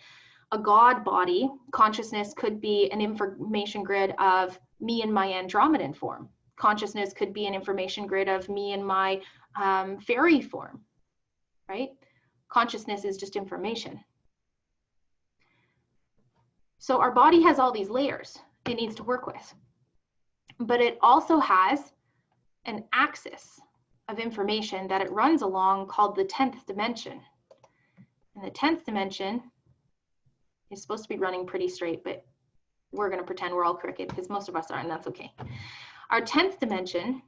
a God body. Consciousness could be an information grid of me in my Andromedan form. Consciousness could be an information grid of me in my fairy form, right? Consciousness is just information. So our body has all these layers it needs to work with, but it also has an axis of information that it runs along called the 10th dimension. And the 10th dimension is supposed to be running pretty straight, but we're going to pretend we're all crooked because most of us are, and that's okay. Our 10th dimension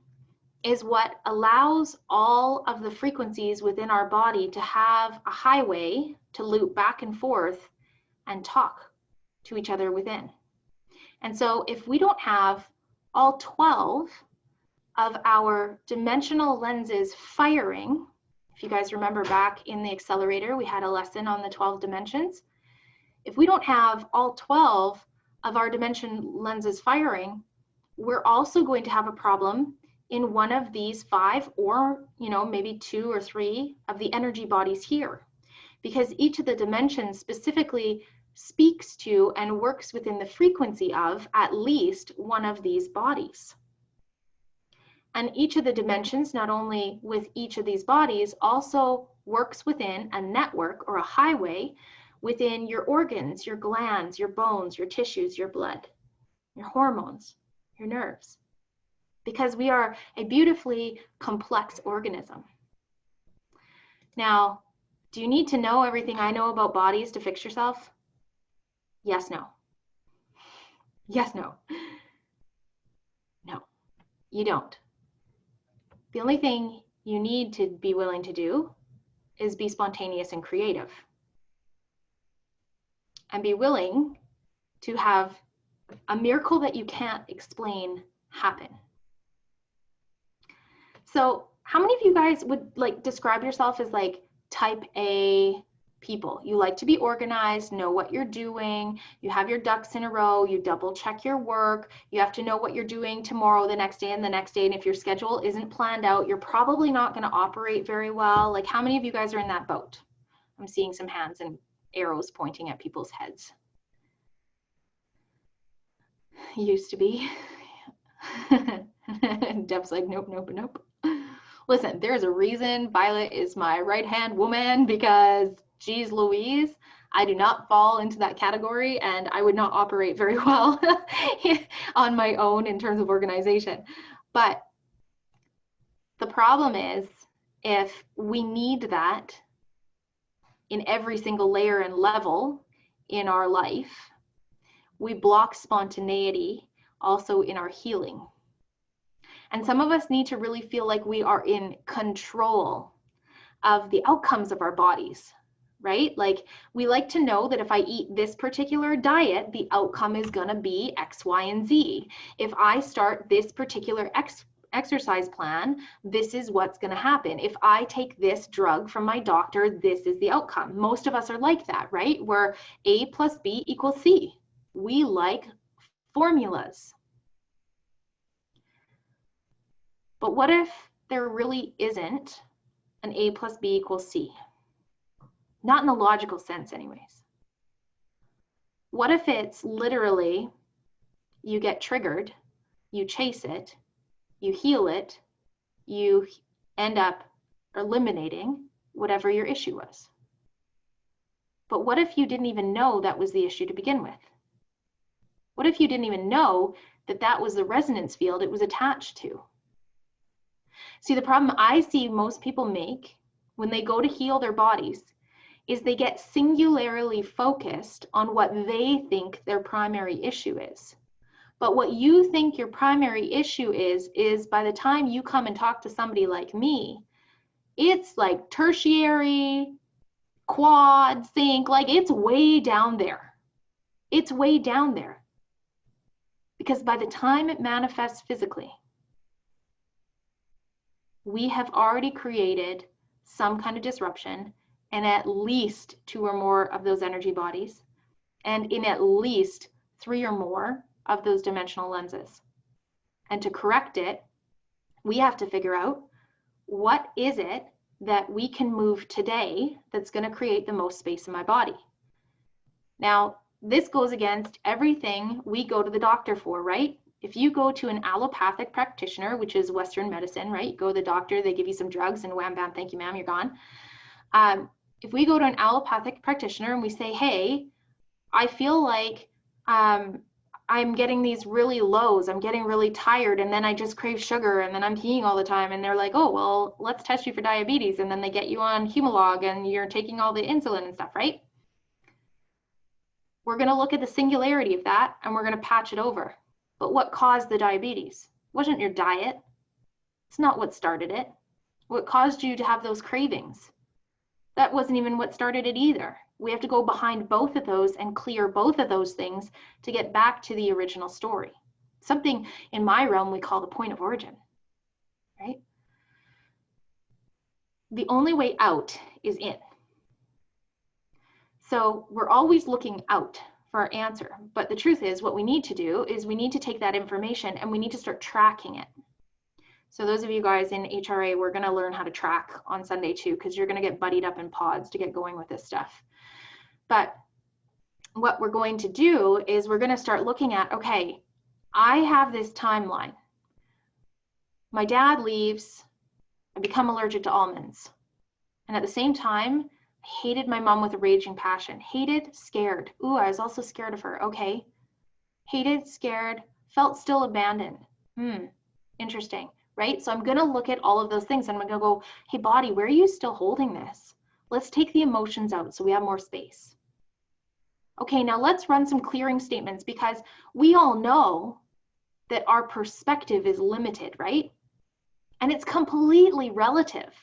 is what allows all of the frequencies within our body to have a highway to loop back and forth and talk to each other within. And so if we don't have all 12 of our dimensional lenses firing, if you guys remember back in the accelerator, we had a lesson on the 12 dimensions. If we don't have all 12 of our dimension lenses firing, we're also going to have a problem in one of these 5 or, maybe 2 or 3 of the energy bodies here, because each of the dimensions specifically speaks to and works within the frequency of at least one of these bodies. And each of the dimensions, not only with each of these bodies, also works within a network or a highway within your organs, your glands, your bones, your tissues, your blood, your hormones, your nerves, because we are a beautifully complex organism. Now, do you need to know everything I know about bodies to fix yourself? Yes, no. Yes, no. No, you don't. The only thing you need to be willing to do is be spontaneous and creative. And be willing to have a miracle that you can't explain happen. So how many of you guys would describe yourself as type A people? You like to be organized, know what you're doing, you have your ducks in a row, you double check your work, you have to know what you're doing tomorrow, the next day, and the next day, and if your schedule isn't planned out, you're probably not going to operate very well. How many of you guys are in that boat? I'm seeing some hands and arrows pointing at people's heads. Used to be. Deb's like, nope, nope, nope. Listen, there's a reason Violet is my right-hand woman, because geez Louise, I do not fall into that category, and I would not operate very well on my own in terms of organization. But the problem is, if we need that in every single layer and level in our life, we block spontaneity also in our healing. And some of us need to really feel like we are in control of the outcomes of our bodies, right? We like to know that if I eat this particular diet, the outcome is going to be X, Y, and Z. If I start this particular exercise plan, this is what's going to happen. If I take this drug from my doctor, this is the outcome. Most of us are like that, right? Where A plus B equals C. We like formulas. But what if there really isn't an A plus B equals C? Not in the logical sense anyways. What if it's literally you get triggered, you chase it, you heal it, you end up eliminating whatever your issue was? But what if you didn't even know that was the issue to begin with? What if you didn't even know that that was the resonance field it was attached to? See, the problem I see most people make when they go to heal their bodies is they get singularly focused on what they think their primary issue is. But what you think your primary issue is by the time you come and talk to somebody like me, it's like tertiary, quad, sync, like it's way down there. It's way down there. Because by the time it manifests physically, we have already created some kind of disruption in at least 2 or more of those energy bodies, and in at least 3 or more of those dimensional lenses. And to correct it, we have to figure out what is it that we can move today that's going to create the most space in my body. Now, this goes against everything we go to the doctor for, right? If you go to an allopathic practitioner, which is Western medicine, right? You go to the doctor, they give you some drugs, and wham, bam, thank you, ma'am, you're gone. If we go to an allopathic practitioner and we say, hey, I feel like I'm getting these really lows, I'm getting really tired, and then I just crave sugar, and then I'm peeing all the time, and they're like, oh, well, let's test you for diabetes, and then they get you on Humalog, and you're taking all the insulin and stuff, right? We're going to look at the singularity of that, and we're going to patch it over. But what caused the diabetes? It wasn't your diet. It's not what started it. What caused you to have those cravings? That wasn't even what started it either. We have to go behind both of those and clear both of those things to get back to the original story. Something in my realm we call the point of origin, right? The only way out is in. So we're always looking out for our answer. But the truth is, what we need to do is we need to take that information and we need to start tracking it. So those of you guys in HRA, we're going to learn how to track on Sunday too, because you're going to get buddied up in pods to get going with this stuff. But what we're going to do is we're going to start looking at, okay, I have this timeline. My dad leaves, I become allergic to almonds. And at the same time, I hated my mom with a raging passion. Hated, scared. Ooh, I was also scared of her. Okay. Hated, scared, felt still abandoned. Interesting. Right? So I'm going to look at all of those things and I'm going to go, hey, body, where are you still holding this? Let's take the emotions out so we have more space. Okay, now let's run some clearing statements because we all know that our perspective is limited, right? And it's completely relative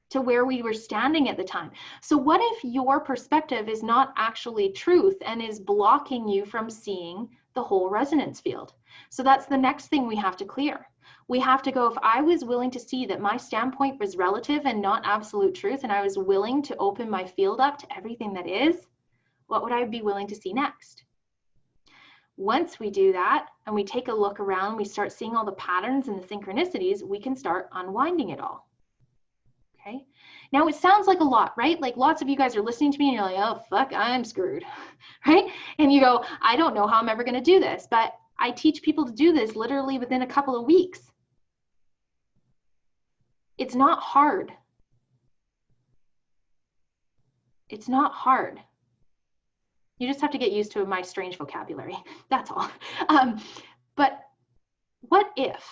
to where we were standing at the time. So what if your perspective is not actually truth and is blocking you from seeing the whole resonance field? So that's the next thing we have to clear. We have to go, if I was willing to see that my standpoint was relative and not absolute truth, and I was willing to open my field up to everything that is, what would I be willing to see next? Once we do that and we take a look around, we start seeing all the patterns and the synchronicities, we can start unwinding it all. Okay. Now it sounds like a lot, right? Like lots of you guys are listening to me and you're like, oh, fuck, I'm screwed, right? And you go, I don't know how I'm ever going to do this, but I teach people to do this literally within a couple of weeks. It's not hard. It's not hard. You just have to get used to my strange vocabulary. That's all. But what if,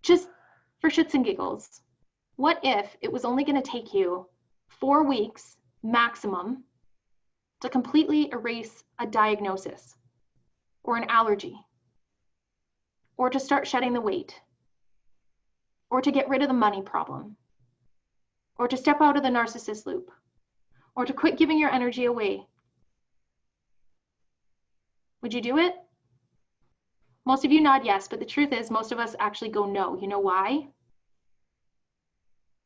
just for shits and giggles, what if it was only going to take you 4 weeks maximum to completely erase a diagnosis or an allergy, or to start shedding the weight, or to get rid of the money problem, or to step out of the narcissist loop, or to quit giving your energy away? Would you do it? Most of you nod yes, but the truth is most of us actually go no. You know why?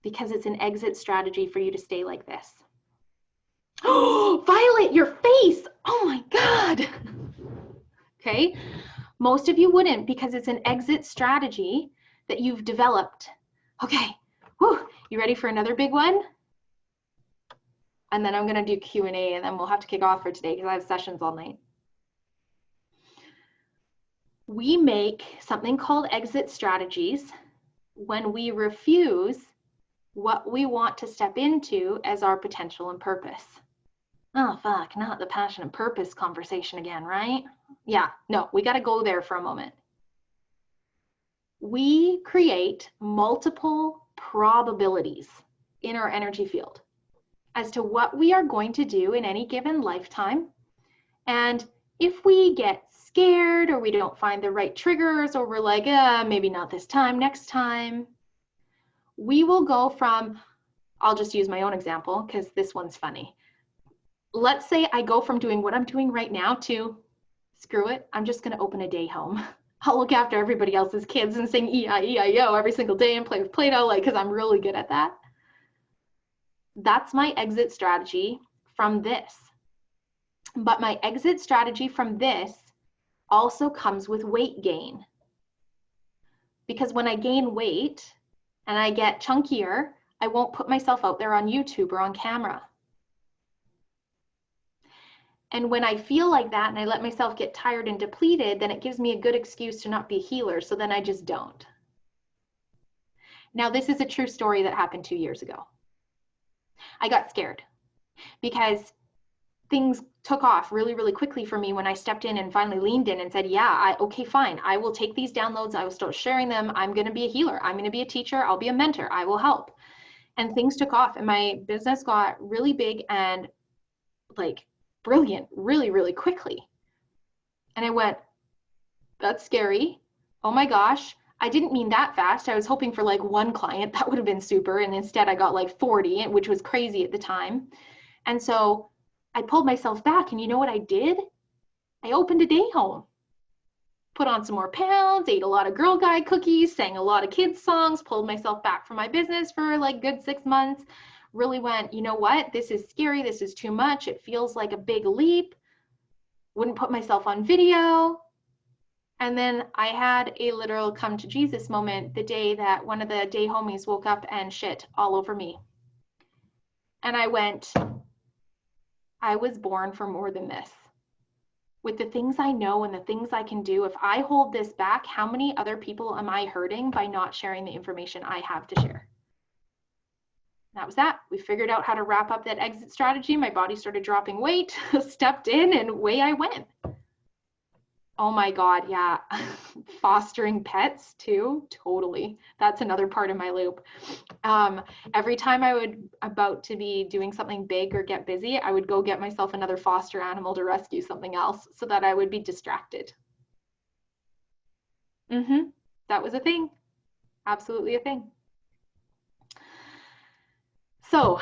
Because it's an exit strategy for you to stay like this. Oh, Violet, your face! Oh my God! Okay, most of you wouldn't because it's an exit strategy that you've developed. Okay, whew. You ready for another big one? and then I'm going to do Q&A, and then we'll have to kick off for today because I have sessions all night. We make something called exit strategies when we refuse what we want to step into as our potential and purpose. Oh, fuck, not the passion and purpose conversation again, right? Yeah, no, we got to go there for a moment. We create multiple probabilities in our energy field as to what we are going to do in any given lifetime. And if we get scared or we don't find the right triggers, or we're like, maybe not this time, next time, we will go from, I'll just use my own example because this one's funny. Let's say I go from doing what I'm doing right now to, screw it, I'm just going to open a day home. I'll look after everybody else's kids and sing E-I-E-I-O every single day and play with Play-Doh, like, because I'm really good at that. That's my exit strategy from this. But my exit strategy from this also comes with weight gain. Because when I gain weight and I get chunkier, I won't put myself out there on YouTube or on camera. And when I feel like that and I let myself get tired and depleted, then it gives me a good excuse to not be a healer. So then I just don't. Now, this is a true story that happened 2 years ago. I got scared because things took off really, really quickly for me when I stepped in and finally leaned in and said, yeah, okay, fine. I will take these downloads. I will start sharing them. I'm going to be a healer. I'm going to be a teacher. I'll be a mentor. I will help. And things took off and my business got really big and like brilliant really, really quickly. And I went, that's scary. Oh my gosh. I didn't mean that fast. I was hoping for like one client. That would have been super. And instead I got like 40, which was crazy at the time. And so I pulled myself back, and you know what I did? I opened a day home, put on some more pounds, ate a lot of Girl Guide cookies, sang a lot of kids songs, pulled myself back from my business for like good 6 months, really went, you know what? This is scary. This is too much. It feels like a big leap. Wouldn't put myself on video. And then I had a literal come to Jesus moment the day that one of the day homies woke up and shit all over me. And I went, I was born for more than this. With the things I know and the things I can do, if I hold this back, how many other people am I hurting by not sharing the information I have to share? That was that. We figured out how to wrap up that exit strategy. My body started dropping weight, stepped in, and away I went. Oh my God, yeah. Fostering pets too, totally. That's another part of my loop. Every time I would about to be doing something big or get busy, I would go get myself another foster animal to rescue something else so that I would be distracted. That was a thing. Absolutely a thing. So,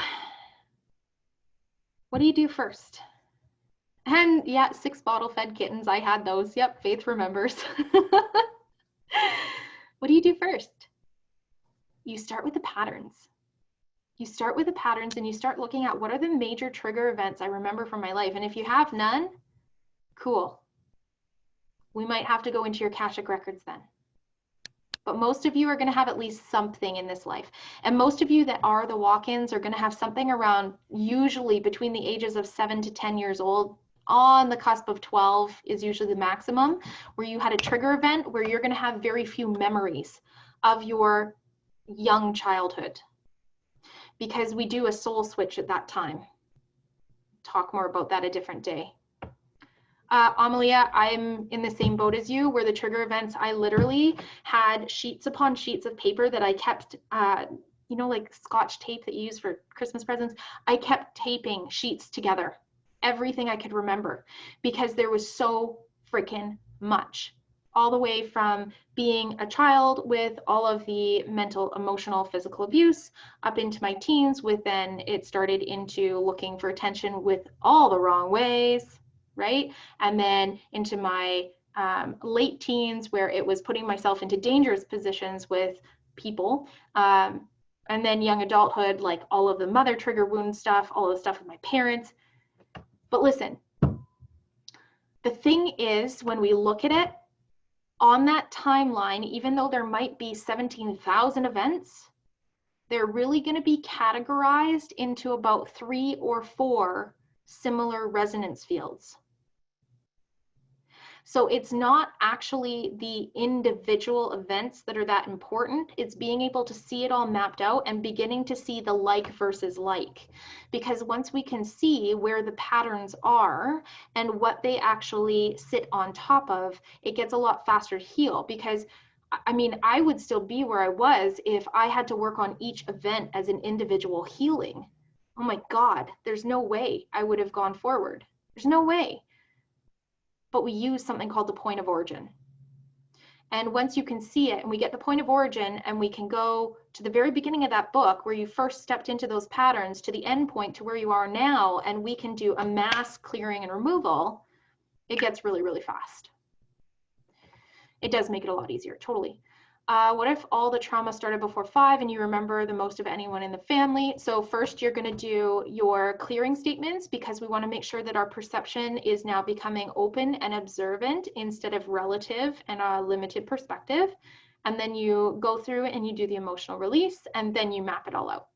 what do you do first? And yeah, 6 bottle-fed kittens, I had those. Yep, Faith remembers. What do you do first? You start with the patterns. You start with the patterns and you start looking at what are the major trigger events I remember from my life. And if you have none, cool. We might have to go into your Akashic records then. But most of you are going to have at least something in this life. And most of you that are the walk-ins are going to have something around, usually between the ages of 7 to 10 years old, on the cusp of 12 is usually the maximum, where you had a trigger event where you're going to have very few memories of your young childhood, because we do a soul switch at that time. Talk more about that a different day. Amalia, I'm in the same boat as you, where the trigger events, I literally had sheets upon sheets of paper that I kept, you know, like Scotch tape that you use for Christmas presents. I kept taping sheets together, everything I could remember, because there was so freaking much, all the way from being a child with all of the mental, emotional, physical abuse up into my teens, with then it started into looking for attention with all the wrong ways, right? And then into my late teens, where it was putting myself into dangerous positions with people. And then young adulthood, like all of the mother trigger wound stuff, all of the stuff with my parents. But listen, the thing is, when we look at it on that timeline, even though there might be 17,000 events, they're really going to be categorized into about 3 or 4 similar resonance fields. So it's not actually the individual events that are that important. It's being able to see it all mapped out and beginning to see the like versus like. Because once we can see where the patterns are and what they actually sit on top of, it gets a lot faster to heal. Because I mean, I would still be where I was if I had to work on each event as an individual healing. Oh my God, there's no way I would have gone forward. There's no way. But we use something called the point of origin. And once you can see it and we get the point of origin and we can go to the very beginning of that book where you first stepped into those patterns to the end point to where you are now, and we can do a mass clearing and removal, it gets really, really fast. It does make it a lot easier, totally. What if all the trauma started before 5 and you remember the most of anyone in the family? So first you're going to do your clearing statements, because we want to make sure that our perception is now becoming open and observant instead of relative and a limited perspective. And then you go through and you do the emotional release, and then you map it all out.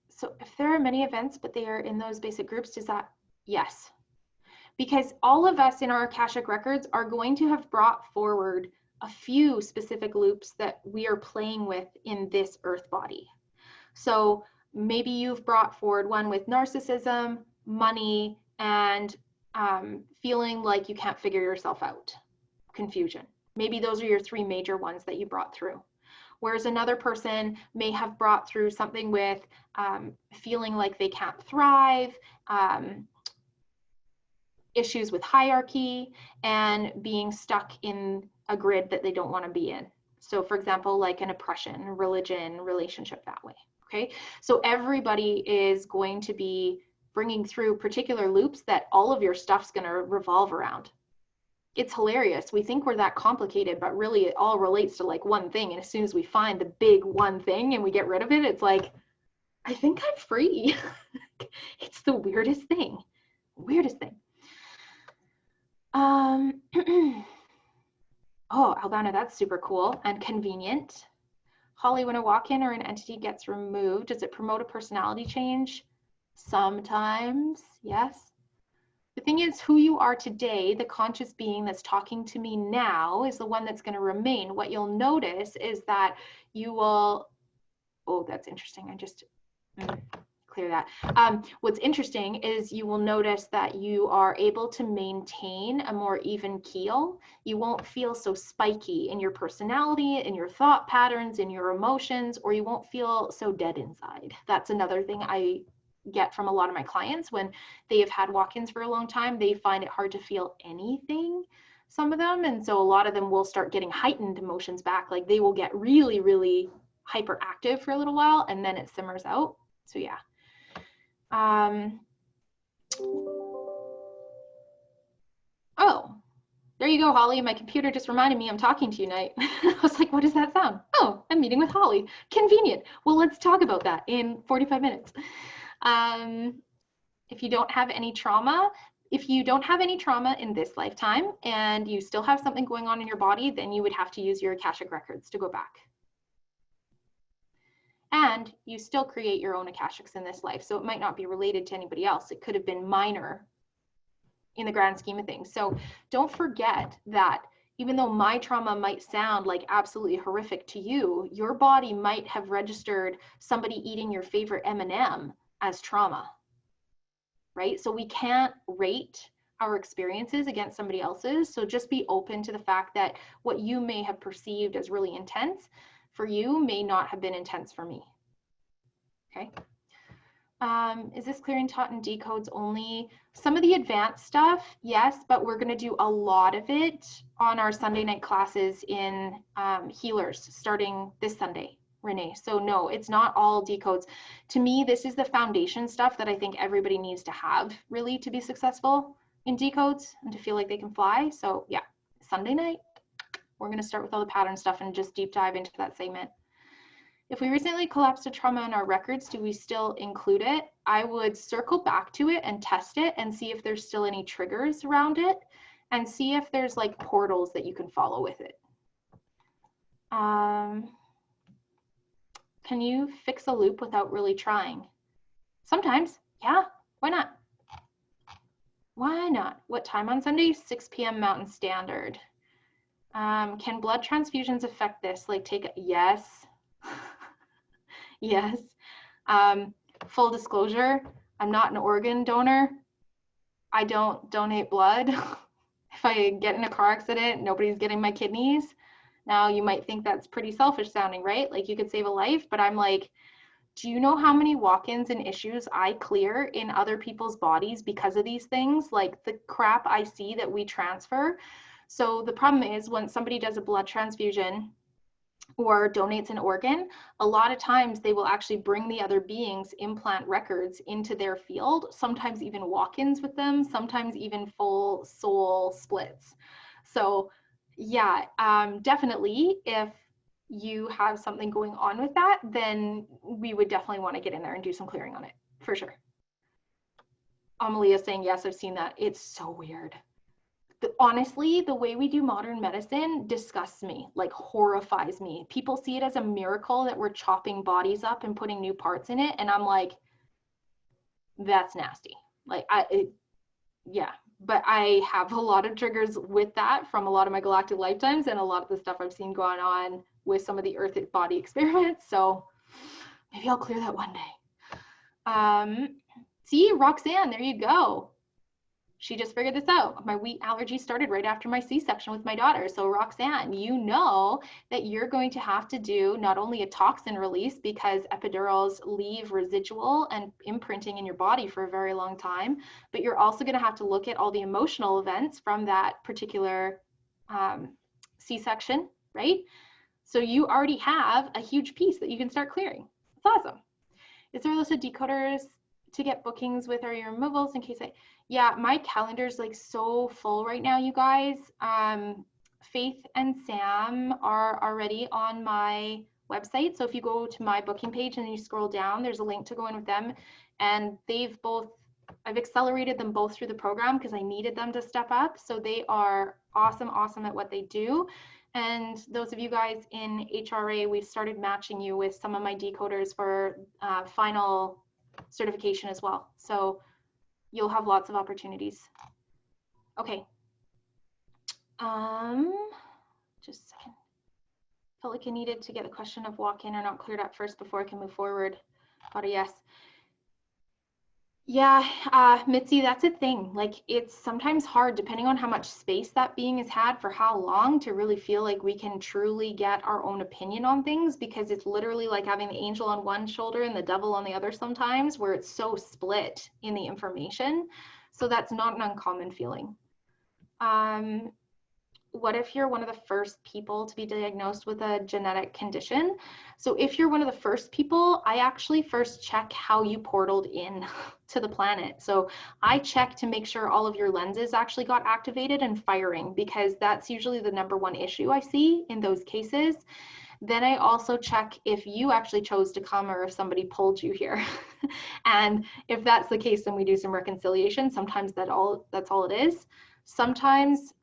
So if there are many events, but they are in those basic groups, does that? Yes. Because all of us in our Akashic records are going to have brought forward a few specific loops that we are playing with in this earth body. So maybe you've brought forward one with narcissism, money, and feeling like you can't figure yourself out, confusion. Maybe those are your 3 major ones that you brought through. Whereas another person may have brought through something with feeling like they can't thrive, issues with hierarchy, and being stuck in a grid that they don't want to be in. So for example, like an oppression, religion, relationship that way, okay? So everybody is going to be bringing through particular loops that all of your stuff's going to revolve around. It's hilarious. We think we're that complicated, but really it all relates to like one thing. And as soon as we find the big one thing and we get rid of it, it's like, I think I'm free. It's the weirdest thing, weirdest thing. Oh, Albana, that's super cool and convenient. Holly, when a walk-in or an entity gets removed, does it promote a personality change? Sometimes, yes. The thing is, who you are today, the conscious being that's talking to me now, is the one that's going to remain. What you'll notice is that you will, oh, that's interesting. I just clear that. What's interesting is you will notice that you are able to maintain a more even keel. You won't feel so spiky in your personality, in your thought patterns, in your emotions, or you won't feel so dead inside. That's another thing I get from a lot of my clients when they have had walk-ins for a long time. They find it hard to feel anything, some of them, and so a lot of them will start getting heightened emotions back. Like they will get really, really hyperactive for a little while, and then it simmers out. So yeah. Oh, there you go, Holly. My computer just reminded me I'm talking to you tonight. I was like, what does that sound? Oh, I'm meeting with Holly. Convenient. Well, let's talk about that in 45 minutes. If you don't have any trauma, in this lifetime and you still have something going on in your body, then you would have to use your Akashic records to go back. And you still create your own Akashics in this life. So it might not be related to anybody else. It could have been minor in the grand scheme of things. So don't forget that even though my trauma might sound like absolutely horrific to you, your body might have registered somebody eating your favorite M&M as trauma, right? So we can't rate our experiences against somebody else's. So just be open to the fact that what you may have perceived as really intense for you may not have been intense for me. Okay. Is this clearing taught in decodes only? Some of the advanced stuff, yes, but we're going to do a lot of it on our Sunday night classes in Healers starting this Sunday, Renee. So no, it's not all decodes. To me, this is the foundation stuff that I think everybody needs to have really to be successful in decodes and to feel like they can fly. So yeah, Sunday night, we're going to start with all the pattern stuff and just deep dive into that segment. If we recently collapsed a trauma in our records, do we still include it? I would circle back to it and test it and see if there's still any triggers around it and see if there's like portals that you can follow with it. Can you fix a loop without really trying? Sometimes, yeah, why not? Why not? What time on Sunday? 6 p.m. Mountain Standard. Can blood transfusions affect this? Like yes. Yes. Full disclosure, I'm not an organ donor. I don't donate blood. If I get in a car accident, nobody's getting my kidneys. Now you might think that's pretty selfish sounding, right? Like you could save a life, but I'm like, do you know how many walk-ins and issues I clear in other people's bodies because of these things? Like the crap I see that we transfer. So the problem is when somebody does a blood transfusion or donates an organ, a lot of times they will actually bring the other being's implant records into their field, sometimes even walk-ins with them, sometimes even full soul splits. So yeah, definitely if you have something going on with that, then we would definitely want to get in there and do some clearing on it, for sure. Amalia saying, yes, I've seen that. It's so weird. Honestly, the way we do modern medicine disgusts me, like horrifies me. People see it as a miracle that we're chopping bodies up and putting new parts in it. And I'm like, that's nasty. Like, yeah, but I have a lot of triggers with that from a lot of my galactic lifetimes and a lot of the stuff I've seen going on with some of the earth body experiments. So maybe I'll clear that one day. See, Roxanne, there you go. She just figured this out. My wheat allergy started right after my C-section with my daughter. So Roxanne, you know that you're going to have to do not only a toxin release because epidurals leave residual and imprinting in your body for a very long time, but you're also going to have to look at all the emotional events from that particular C-section, right? So you already have a huge piece that you can start clearing. It's awesome. Is there a list of decoders to get bookings with or your removals in case yeah, my calendar's like so full right now, you guys. Faith and Sam are already on my website. So if you go to my booking page and you scroll down, there's a link to go in with them. And I've accelerated them both through the program because I needed them to step up. So they are awesome at what they do. And those of you guys in HRA, we've started matching you with some of my decoders for final certification as well. So you'll have lots of opportunities. Okay. Just a second. Felt like I needed to get the question of walk-in or not cleared up first before I can move forward. But yes. Yeah, Mitzi, that's a thing. Like it's sometimes hard depending on how much space that being has had for how long to really feel like we can truly get our own opinion on things, because it's literally like having the angel on one shoulder and the devil on the other sometimes, where it's so split in the information. So that's not an uncommon feeling. What if you're one of the first people to be diagnosed with a genetic condition? So if you're one of the first people, I actually first check how you portaled in to the planet. So I check to make sure all of your lenses actually got activated and firing, because that's usually the #1 issue I see in those cases. Then I also check if you actually chose to come or if somebody pulled you here. And if that's the case, then we do some reconciliation. Sometimes that's all it is. Sometimes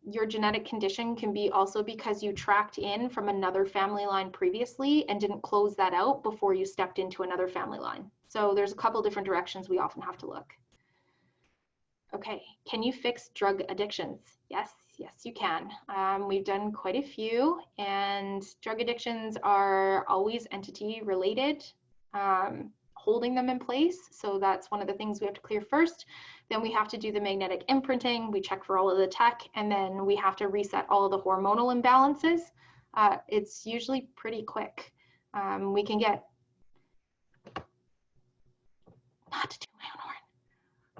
your genetic condition can be also because you tracked in from another family line previously and didn't close that out before you stepped into another family line. So there's a couple different directions we often have to look. Okay, can you fix drug addictions? Yes, you can. We've done quite a few, and drug addictions are always entity related. Holding them in place. So that's one of the things we have to clear first. Then we have to do the magnetic imprinting. We check for all of the tech, and then we have to reset all of the hormonal imbalances. It's usually pretty quick. We can get, not to do my own horn,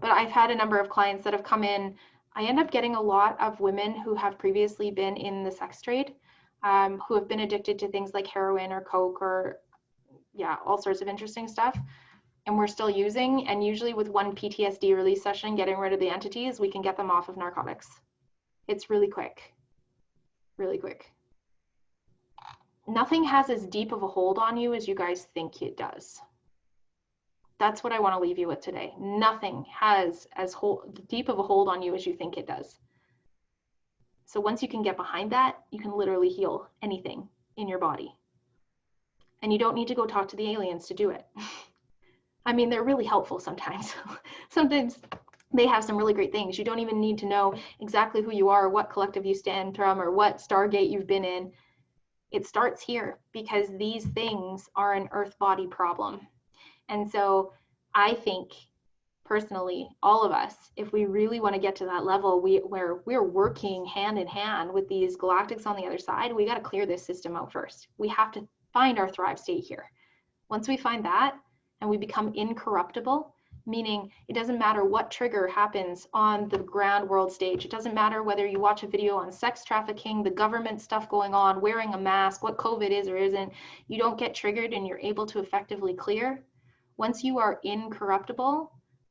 but I've had a number of clients that have come in. I end up getting a lot of women who have previously been in the sex trade, who have been addicted to things like heroin or coke or yeah, all sorts of interesting stuff, and we're still using. And usually with one PTSD release session, getting rid of the entities, we can get them off of narcotics. It's really quick, really quick. Nothing has as deep of a hold on you as you guys think it does. That's what I want to leave you with today. Nothing has as deep of a hold on you as you think it does. So once you can get behind that, you can literally heal anything in your body. And you don't need to go talk to the aliens to do it. I mean, they're really helpful sometimes. Sometimes they have some really great things. You don't even need to know exactly who you are, or what collective you stand from, or what Stargate you've been in. It starts here because these things are an earth body problem. And so I think personally, all of us, if we really want to get to that level where we're working hand in hand with these galactics on the other side, we got to clear this system out first. We have to find our thrive state here. Once we find that and we become incorruptible, meaning it doesn't matter what trigger happens on the grand world stage. It doesn't matter whether you watch a video on sex trafficking, the government stuff going on, wearing a mask, what COVID is or isn't. You don't get triggered and you're able to effectively clear. Once you are incorruptible,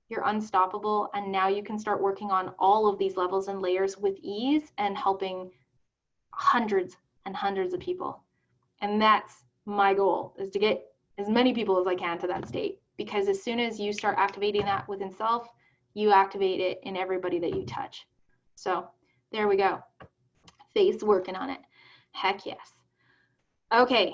you're unstoppable, and now you can start working on all of these levels and layers with ease and helping hundreds and hundreds of people. And that's my goal, is to get as many people as I can to that state, because as soon as you start activating that within self, you activate it in everybody that you touch. So there we go. Faith's working on it. Heck yes. Okay,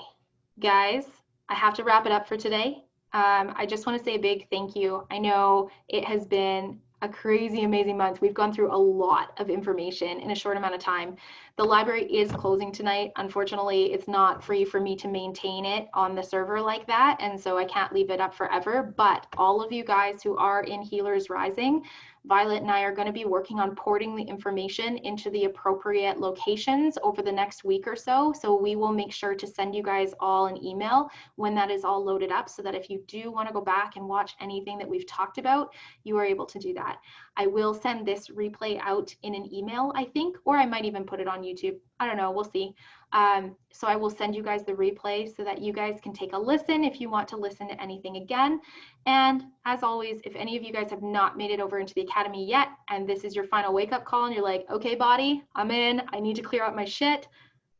guys, I have to wrap it up for today. I just want to say a big thank you. I know it has been a crazy, amazing month. We've gone through a lot of information in a short amount of time. The library is closing tonight. Unfortunately, it's not free for me to maintain it on the server like that, and so I can't leave it up forever. But all of you guys who are in Healers Rising, Violet and I are going to be working on porting the information into the appropriate locations over the next week or so. So we will make sure to send you guys all an email when that is all loaded up, so that if you do want to go back and watch anything that we've talked about, you are able to do that. I will send this replay out in an email, I think, or I might even put it on YouTube. I don't know, we'll see. So I will send you guys the replay so that you guys can take a listen if you want to listen to anything again. And as always, if any of you guys have not made it over into the Academy yet, and this is your final wake-up call and you're like, okay, body, I'm in, I need to clear out my shit,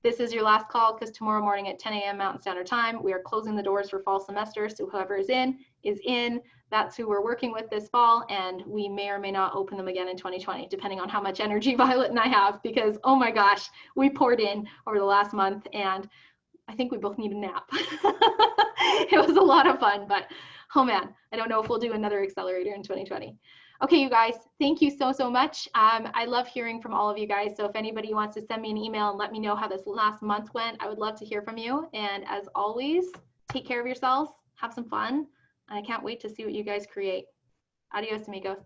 this is your last call, because tomorrow morning at 10 a.m. Mountain Standard Time, we are closing the doors for fall semester. So whoever is in, is in. That's who we're working with this fall, and we may or may not open them again in 2020, depending on how much energy Violet and I have, because oh my gosh, we poured in over the last month, and I think we both need a nap. It was a lot of fun, but oh man, I don't know if we'll do another accelerator in 2020. Okay, you guys, thank you so, so much. I love hearing from all of you guys. So if anybody wants to send me an email and let me know how this last month went, I would love to hear from you. And as always, take care of yourselves, have some fun. I can't wait to see what you guys create. Adios, amigos.